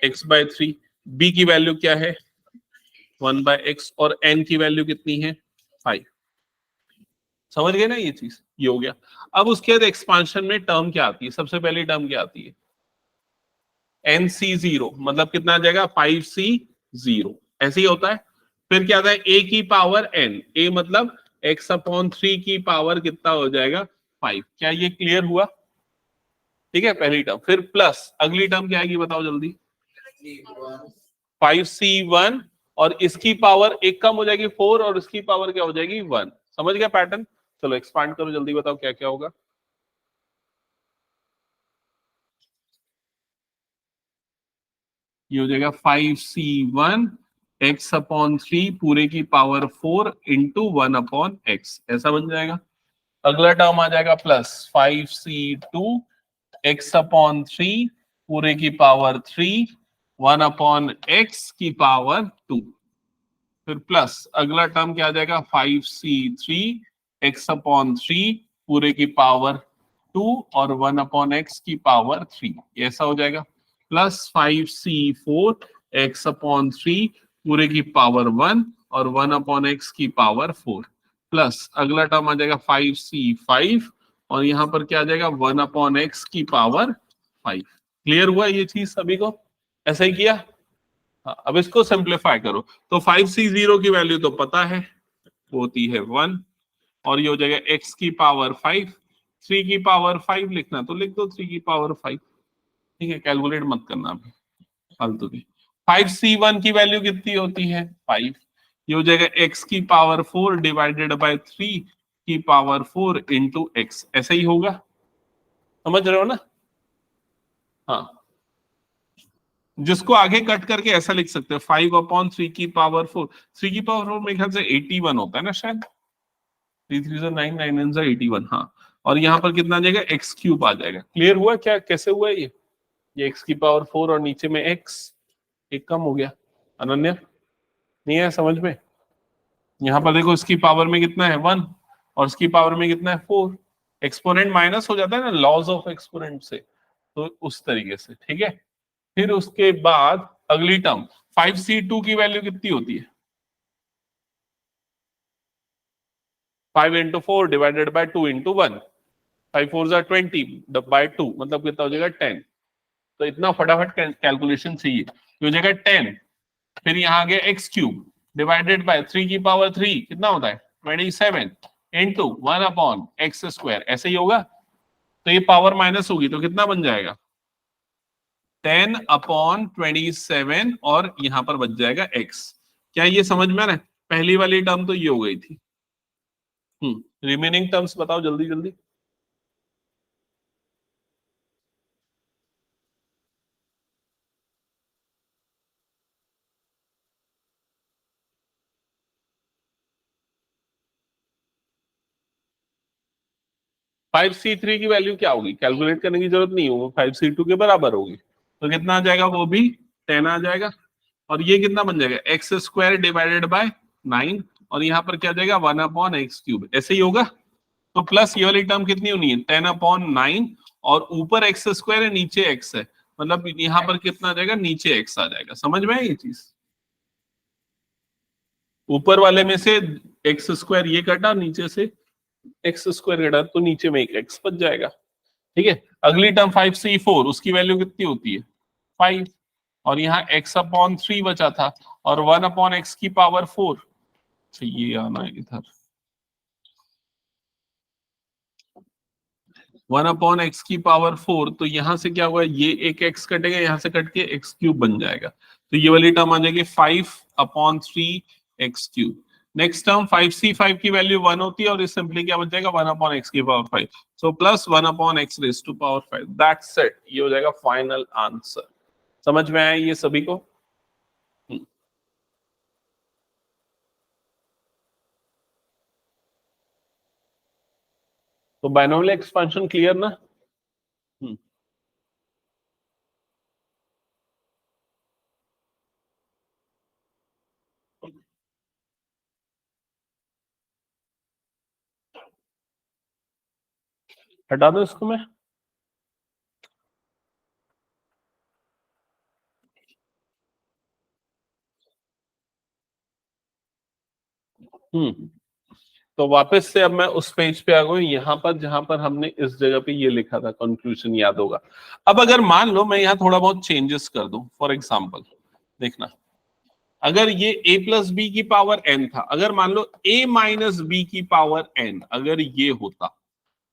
x/3, b की वैल्यू क्या है 1/x, और n की वैल्यू कितनी है 5। समझ गए ना ये चीज, ये हो गया। अब उसके बाद एक्सपांशन में टर्म क्या आती है, सबसे पहली टर्म क्या आती है, NC0, मतलब कितना आ जाएगा 5C0, ऐसे ही होता है। फिर क्या आता है a की पावर n, a मतलब x/3 की पावर कितना हो जाएगा 5। क्या ये क्लियर हुआ, ठीक है पहली टर्म। फिर प्लस अगली टर्म क्या आएगी बताओ जल्दी, 5C1, और इसकी पावर एक कम हो जाएगी 4, और इसकी पावर क्या हो जाएगी 1। समझ गया पैटर्न। चलो एक्सपांड करो जल्दी, बताओ क्या क्या होगा। ये हो जाएगा 5C1 x/3 पूरे की पावर 4 इंटू 1/x, ऐसा बन जाएगा। अगला टर्म आ जाएगा प्लस 5C2 x/3 पूरे की पावर 3 1/x की पावर 2। फिर प्लस अगला टर्म क्या आ जाएगा 5C3 x/3 पूरे की पावर 2 और 1/x की पावर 3, ऐसा हो जाएगा। प्लस 5C4 x/3 पूरे की पावर 1 और 1/x की पावर 4। प्लस अगला टर्म आ जाएगा 5C5, और यहां पर क्या आ जाएगा 1/x की पावर 5। क्लियर हुआ ये चीज सभी को, ऐसा ही किया। हाँ, अब इसको सिंप्लीफाई करो, तो 5C0 की वैल्यू तो पता है, वो होती है 1, और ये हो जाएगा x की पावर 5। 3 की पावर 5 लिखना तो लिख दो 3 की पावर 5, ठीक है, कैलकुलेट मत करना अभी फालतू की। 5C1 की वैल्यू कितनी होती है 5, ये हो जाएगा x की पावर 4 डिवाइडेड बाय 3 की पावर 4 इंटू एक्स, ऐसा ही होगा, समझ रहे हो ना। हाँ, जिसको आगे कट करके ऐसा लिख सकते हो 5/3 की पावर 4, 3 की पावर 4 मेरे ख्याल से 81 होता है ना शायद, 3 3 9 9 9 81, हाँ। और यहाँ पर कितना आ जाएगा x³ आ जाएगा। क्लियर हुआ क्या, कैसे हुआ ये एक्स की पावर 4 और नीचे में x। एक कम हो गया। अनन्या नहीं है समझ में? यहाँ पर देखो इसकी पावर में कितना है 1 और इसकी पावर में कितना है 4। एक्सपोनेंट माइनस हो जाता है ना लॉज ऑफ एक्सपोनेंट से, तो उस तरीके से, ठीक है। फिर उसके बाद अगली टर्म 5c2 की वैल्यू कितनी होती है? 5 इंटू 4 डिवाइडेड बाई 2 इंटू 1। 5 4 जा 20 बाई 2 मतलब कितना हो जाएगा 10। तो इतना फटाफट कैलकुलेशन चाहिए, तो हो जाएगा 10। फिर यहाँ आ गया एक्स क्यूब डिवाइडेड बाय 3 की पावर 3 कितना होता है 27 इंटू 1 अपॉन एक्स स्क्वायर, ऐसे ही होगा। तो ये पावर माइनस होगी तो कितना बन जाएगा 10 अपॉन 27 और यहां पर बच जाएगा x। क्या ये समझ में आ रहा है? पहली वाली टर्म तो ये हो गई थी। रिमेनिंग टर्म्स बताओ जल्दी जल्दी। 5c3 की वैल्यू क्या होगी? कैलकुलेट करने की जरूरत नहीं होगी, 5c2 के बराबर होगी। तो कितना आ जाएगा? वो भी 10 आ जाएगा। और ये कितना बन जाएगा एक्स स्क्वायर डिवाइडेड बाय 9 और यहाँ पर क्या जाएगा 1 अपॉन एक्स क्यूब, ऐसे ही होगा। तो प्लस ये वाली टर्म कितनी होनी है 10 अपॉन 9 और ऊपर एक्स स्क्वायर है नीचे एक्स है, मतलब यहाँ पर कितना आ जाएगा नीचे एक्स आ जाएगा। समझ में आई ये चीज? ऊपर वाले में से एक्स स्क्वायर ये कटा, नीचे से एक्स स्क्वायर कटा, तो नीचे में एक एक्स बच जाएगा। ठीक है। अगली टर्म 5c4 उसकी वैल्यू कितनी होती है 5 और यहाँ x अपॉन 3 बचा था और 1 अपॉन एक्स की पावर 4। तो ये आना है इधर 1 अपॉन एक्स की पावर 4, तो यहां से क्या होगा ये एक x कटेगा, यहां से कट के एक्स क्यूब बन जाएगा। तो ये वाली टर्म आ जाएगी 5 upon 3 x cube. Next term 5c5 की वैल्यू 1 होती है और इस सिंपली क्या बच जाएगा 1 अपॉन एक्स की power 5, so plus 1 upon x raise to power 5। That's it, ये हो जाएगा फाइनल आंसर। समझ में आया ये सभी को? तो बायनोमियल एक्सपेंशन क्लियर ना? हम्म। हटा दो इसको मैं। हम्म। तो वापस से अब मैं उस पेज पे आ गई यहाँ पर जहां पर हमने इस जगह पे ये लिखा था, कंक्लूजन याद होगा। अब अगर मान लो मैं यहाँ थोड़ा बहुत चेंजेस कर दूं, फॉर एग्जांपल देखना, अगर ये a प्लस बी की पावर n था, अगर मान लो a माइनस बी की पावर n अगर ये होता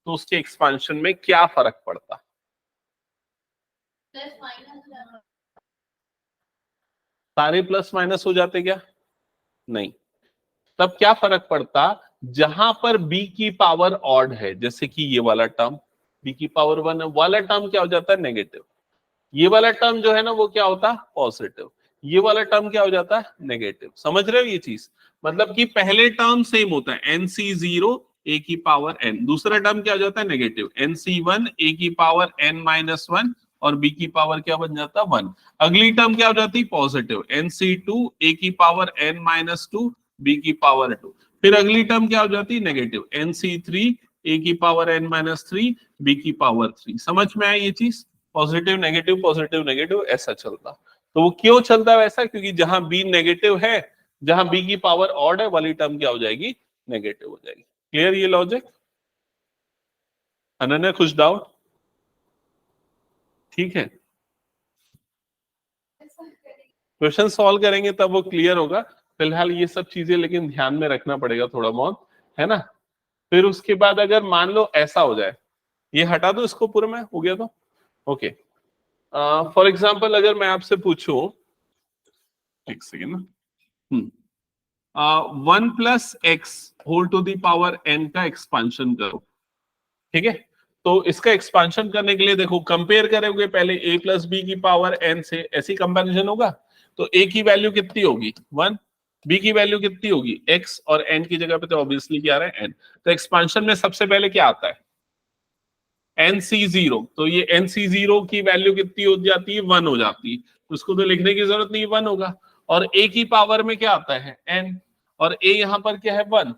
तो उसके एक्सपांशन में क्या फर्क पड़ता? सारे प्लस माइनस हो जाते क्या? नहीं। तब क्या फर्क पड़ता? जहां पर b की पावर ऑड है, जैसे कि ये वाला टर्म b की पावर 1 वाला टर्म क्या हो जाता है नेगेटिव, ये वाला टर्म जो है ना वो क्या होता है पॉजिटिव, ये वाला टर्म क्या हो जाता है नेगेटिव। समझ रहे हो ये चीज? मतलब कि पहले टर्म सेम होता है nc0 a की पावर n, दूसरा टर्म क्या हो जाता है नेगेटिव nc1 a की पावर n माइनस 1 और b की पावर क्या बन जाता है 1। अगली टर्म क्या हो जाती है पॉजिटिव nc2 a की पावर n माइनस 2 b की पावर 2। फिर अगली टर्म क्या हो जाती है नेगेटिव nc3 a की पावर n माइनस 3 b की पावर 3। समझ में आया ये चीज? पॉजिटिव नेगेटिव ऐसा चलता। तो वो क्यों चलता है वैसा? क्योंकि जहां बी नेगेटिव है, जहां बी की पावर ऑड है, वाली टर्म क्या हो जाएगी नेगेटिव हो जाएगी। क्लियर ये लॉजिक? अनन्या कुछ डाउट? ठीक है, क्वेश्चन सॉल्व करेंगे तब वो क्लियर होगा। फिलहाल ये सब चीजें लेकिन ध्यान में रखना पड़ेगा थोड़ा बहुत, है ना। फिर उसके बाद अगर मान लो ऐसा हो जाए, ये हटा दो इसको पूरे में, हो गया तो ओके। फॉर एग्जाम्पल अगर मैं आपसे पूछूं, एक सेकेंड ना, 1 + x whole to the power n का एक्सपांशन करो। ठीक है। तो इसका एक्सपांशन करने के लिए देखो कंपेयर करोगे पहले a प्लस बी की पावर n से, ऐसी कंपैरिजन होगा। तो a की वैल्यू कितनी होगी 1, b की वैल्यू कितनी होगी x और n की जगह पे तो ऑब्वियसली क्या आ रहा है n। तो एक्सपांशन में सबसे पहले क्या आता है NC0, तो ये NC0 की वैल्यू कितनी हो जाती है, 1 हो जाती है, उसको तो लिखने की जरूरत नहीं, 1 होगा। और A की पावर में क्या आता है, n, और A यहाँ पर क्या है, 1।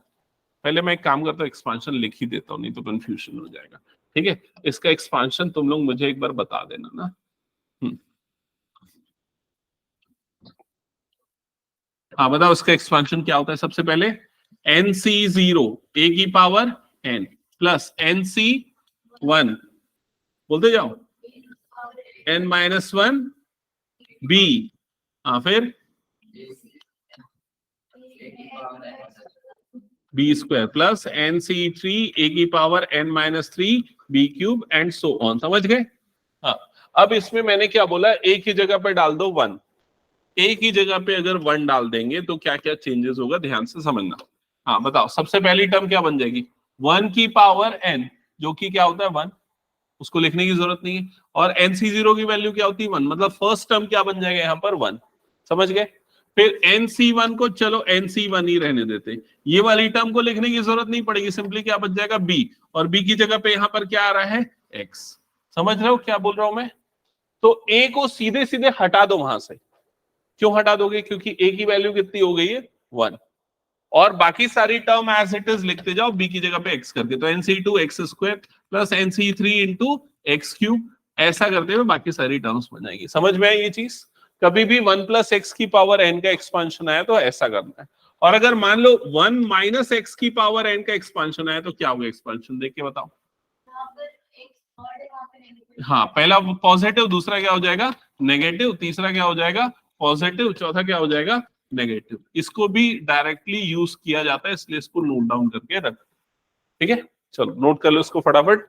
पहले मैं एक काम करता हूँ, एक्सपांशन लिख ही देता हूँ, नहीं तो कंफ्यूजन हो जाएगा। ठीक है, इसका एक्सपांशन तुम लोग मुझे एक बार बता देना ना। हाँ बताओ, उसका एक्सपांशन क्या होता है। सबसे पहले NC0 A की पावर n प्लस NC1, बोलते जाओ, n-1 B, हाँ फिर B² प्लस NC3 A की power n-3 B³ and so on. समझ गए। हाँ, अब इसमें मैंने क्या बोला, A की जगह पे डाल दो 1। A की जगह पे अगर 1 डाल देंगे तो क्या क्या चेंजेस होगा, ध्यान से समझना। हाँ बताओ, सबसे पहली टर्म क्या बन जाएगी, 1 की पावर n, जो कि क्या होता है 1, उसको लिखने की जरूरत नहीं है। और NC0 की वैल्यू क्या होती है 1, मतलब फर्स्ट टर्म क्या बन जाएगा यहाँ पर 1। समझ गए। फिर NC1 को चलो NC1 ही रहने देते, ये वाली टर्म को लिखने की जरूरत नहीं पड़ेगी, सिंपली क्या बच जाएगा B, और B की जगह पे यहाँ पर क्या आ रहा है X। समझ रहे हो क्या बोल रहा हूं मैं। तो A को सीधे सीधे हटा दो वहां से। क्यों हटा दोगे, क्योंकि A की वैल्यू कितनी हो गई है 1, और बाकी सारी टर्म एज इट इज लिखते जाओ B की जगह पे x करके। तो NC2 x² plus NC3 into x³, ऐसा करते हुए बाकी सारी टर्म्स बन जाएगी। समझ में आई ये चीज। कभी भी 1 प्लस एक्स की पावर n का एक्सपांशन आया तो ऐसा करना है। और अगर मान लो 1 माइनस एक्स की पावर n का एक्सपांशन आया तो क्या होगा एक्सपांशन, देख के बताओ। हाँ, पहला पॉजिटिव, दूसरा क्या हो जाएगा नेगेटिव, तीसरा क्या हो जाएगा पॉजिटिव, चौथा क्या हो जाएगा नेगेटिव। इसको भी डायरेक्टली यूज किया जाता है, इसलिए इसको नोट डाउन करके रख। ठीक है, चलो नोट कर लो इसको फटाफट।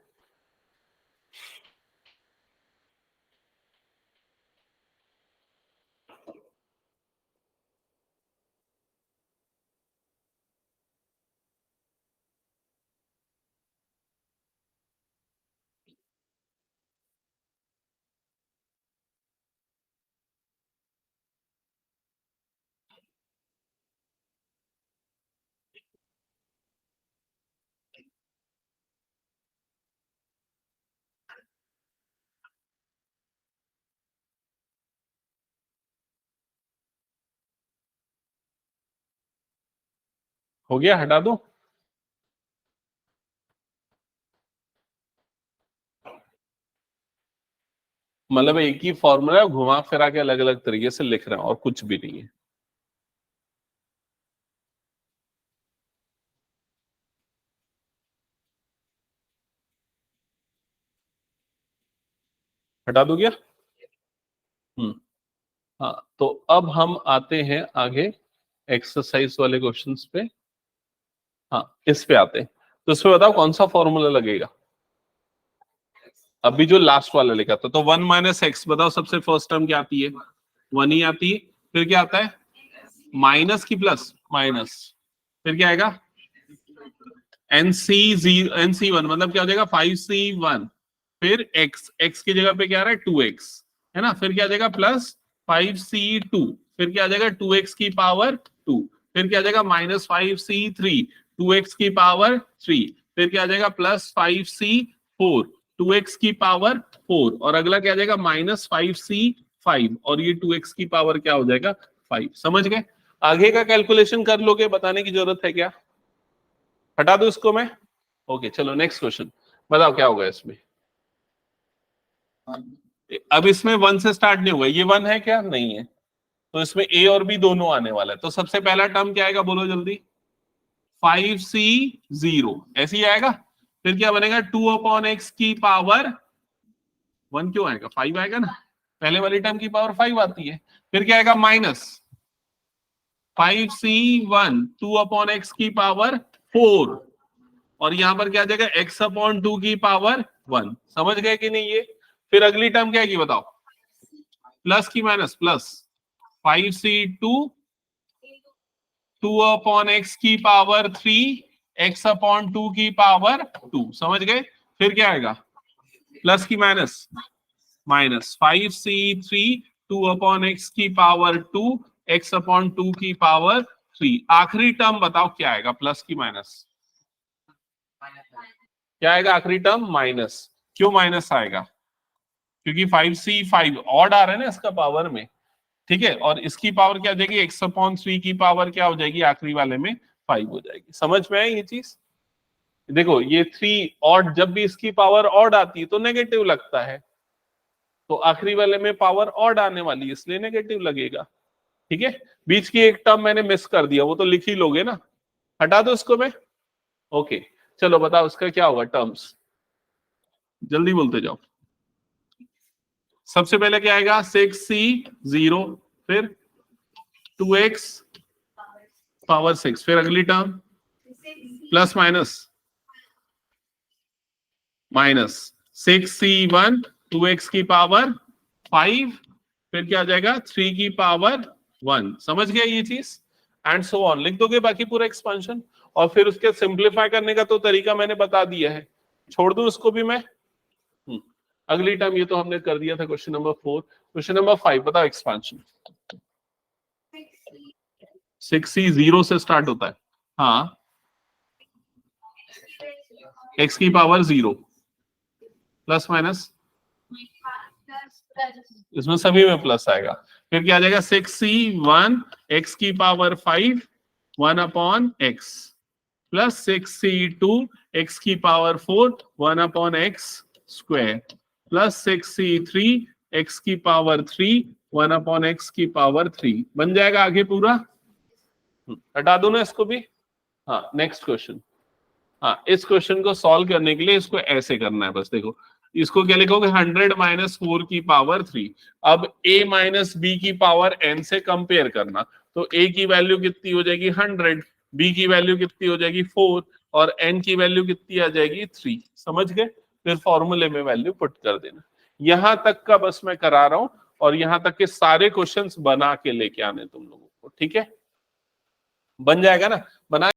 हो गया, हटा दो। मतलब एक ही फॉर्मूला घुमा फिरा के अलग अलग तरीके से लिख रहे हैं और कुछ भी नहीं है। हटा दो क्या। हम्म, हाँ तो अब हम आते हैं आगे एक्सरसाइज वाले क्वेश्चंस पे। हाँ इस पे आते हैं, तो इसमें बताओ कौन सा फॉर्मूला लगेगा। अभी जो लास्ट वाला लिखा था, तो 1 माइनस एक्स, बताओ सबसे फर्स्ट टर्म क्या आती है 1 ही आती है। फिर क्या आता है माइनस की प्लस माइनस, फिर क्या आएगा NC1, मतलब क्या हो जाएगा 5C1, फिर x की जगह पे क्या आ रहा है 2x, है ना। फिर क्या आ जाएगा प्लस 5C2, फिर क्या आ जाएगा 2x की पावर 2, फिर क्या आ जाएगा -5C3, 2x की पावर 3, फिर क्या आ जाएगा +5C4, 2x की पावर 4, और अगला क्या आ जाएगा -5C5, और ये 2x की पावर क्या हो जाएगा 5। समझ गए। आगे का कैलकुलेशन कर लोगे, बताने की जरूरत है क्या, हटा दो इसको मैं। ओके चलो नेक्स्ट क्वेश्चन, बताओ क्या होगा इसमें। अब इसमें 1 से स्टार्ट नहीं होगा, ये 1 है क्या, नहीं है, तो इसमें A और B दोनों आने वाला है। तो सबसे पहला टर्म क्या आएगा, बोलो जल्दी। 5C0 ऐसे ही आएगा। फिर क्या बनेगा 2/x की पावर 1, क्यों आएगा 5 आएगा ना, पहले वाली टर्म की पावर 5 आती है। फिर क्या आएगा -5C1 2/x की पावर 4, और यहां पर क्या आ जाएगा x/2 की पावर 1। समझ गए कि नहीं ये। फिर अगली टर्म क्या है बताओ, प्लस की माइनस, प्लस 5C2 2/x की पावर 3 x/2 की पावर 2। समझ गए। फिर क्या आएगा प्लस की माइनस, माइनस 5C3 2/x की पावर 2 x/2 की पावर 3। आखिरी टर्म बताओ क्या आएगा, प्लस की माइनस, क्या आएगा आखिरी टर्म माइनस क्यों माइनस आएगा? क्योंकि 5c 5 ऑड आ रहा है ना इसका पावर में, ठीक है, और इसकी पावर क्या हो जाएगी, x/3 की पावर क्या हो जाएगी आखिरी वाले में 5 हो जाएगी। समझ में आई ये चीज? देखो ये 3 ऑड, जब भी इसकी पावर ऑड आती है तो नेगेटिव लगता है, तो आखिरी वाले में पावर ऑड आने वाली है इसलिए नेगेटिव लगेगा, ठीक है। बीच की एक टर्म मैंने मिस कर दिया, वो तो लिख ही लोगे ना, हटा दो उसको मैं। ओके चलो बताओ उसका क्या होगा टर्म्स, जल्दी बोलते जाओ। सबसे पहले क्या आएगा 6c 0, फिर 2x पावर 6, फिर अगली term plus minus 6c1 2x की पावर 5, फिर क्या आ जाएगा 3 की पावर 1। समझ गया ये चीज? एंड सो ऑन, लिख दोगे बाकी पूरा एक्सपेंशन, और फिर उसके सिंप्लीफाई करने का तो तरीका मैंने बता दिया है, छोड़ दूं उसको भी मैं। अगली टर्म ये तो हमने कर दिया था क्वेश्चन नंबर 4। क्वेश्चन नंबर 5 बताओ एक्सपेंशन। 6c 0 से स्टार्ट होता है, हाँ, x की पावर 0 प्लस माइनस, इसमें सभी में प्लस आएगा, फिर क्या आ जाएगा 6c1 x की power 5 1/x plus 6c2 x की power 4 1/x square plus 6c3 x की पावर 3 1/x की पावर 3। बन जाएगा आगे पूरा? हटा दो ना इसको भी। हाँ नेक्स्ट क्वेश्चन। हाँ इस क्वेश्चन को सॉल्व करने के लिए इसको ऐसे करना है, बस देखो इसको क्या लिखोगे 100 - 4 की पावर 3। अब a माइनस बी की पावर n से कंपेयर करना, तो a की वैल्यू कितनी हो जाएगी 100, b की वैल्यू कितनी हो जाएगी 4 और n की वैल्यू कितनी आ जाएगी 3। समझ गए? फिर फॉर्मूले में वैल्यू पुट कर देना। यहां तक का बस मैं करा रहा हूं, और यहां तक के सारे क्वेश्चंस बना के लेके आने तुम लोगों को, ठीक है? बन जाएगा ना? बना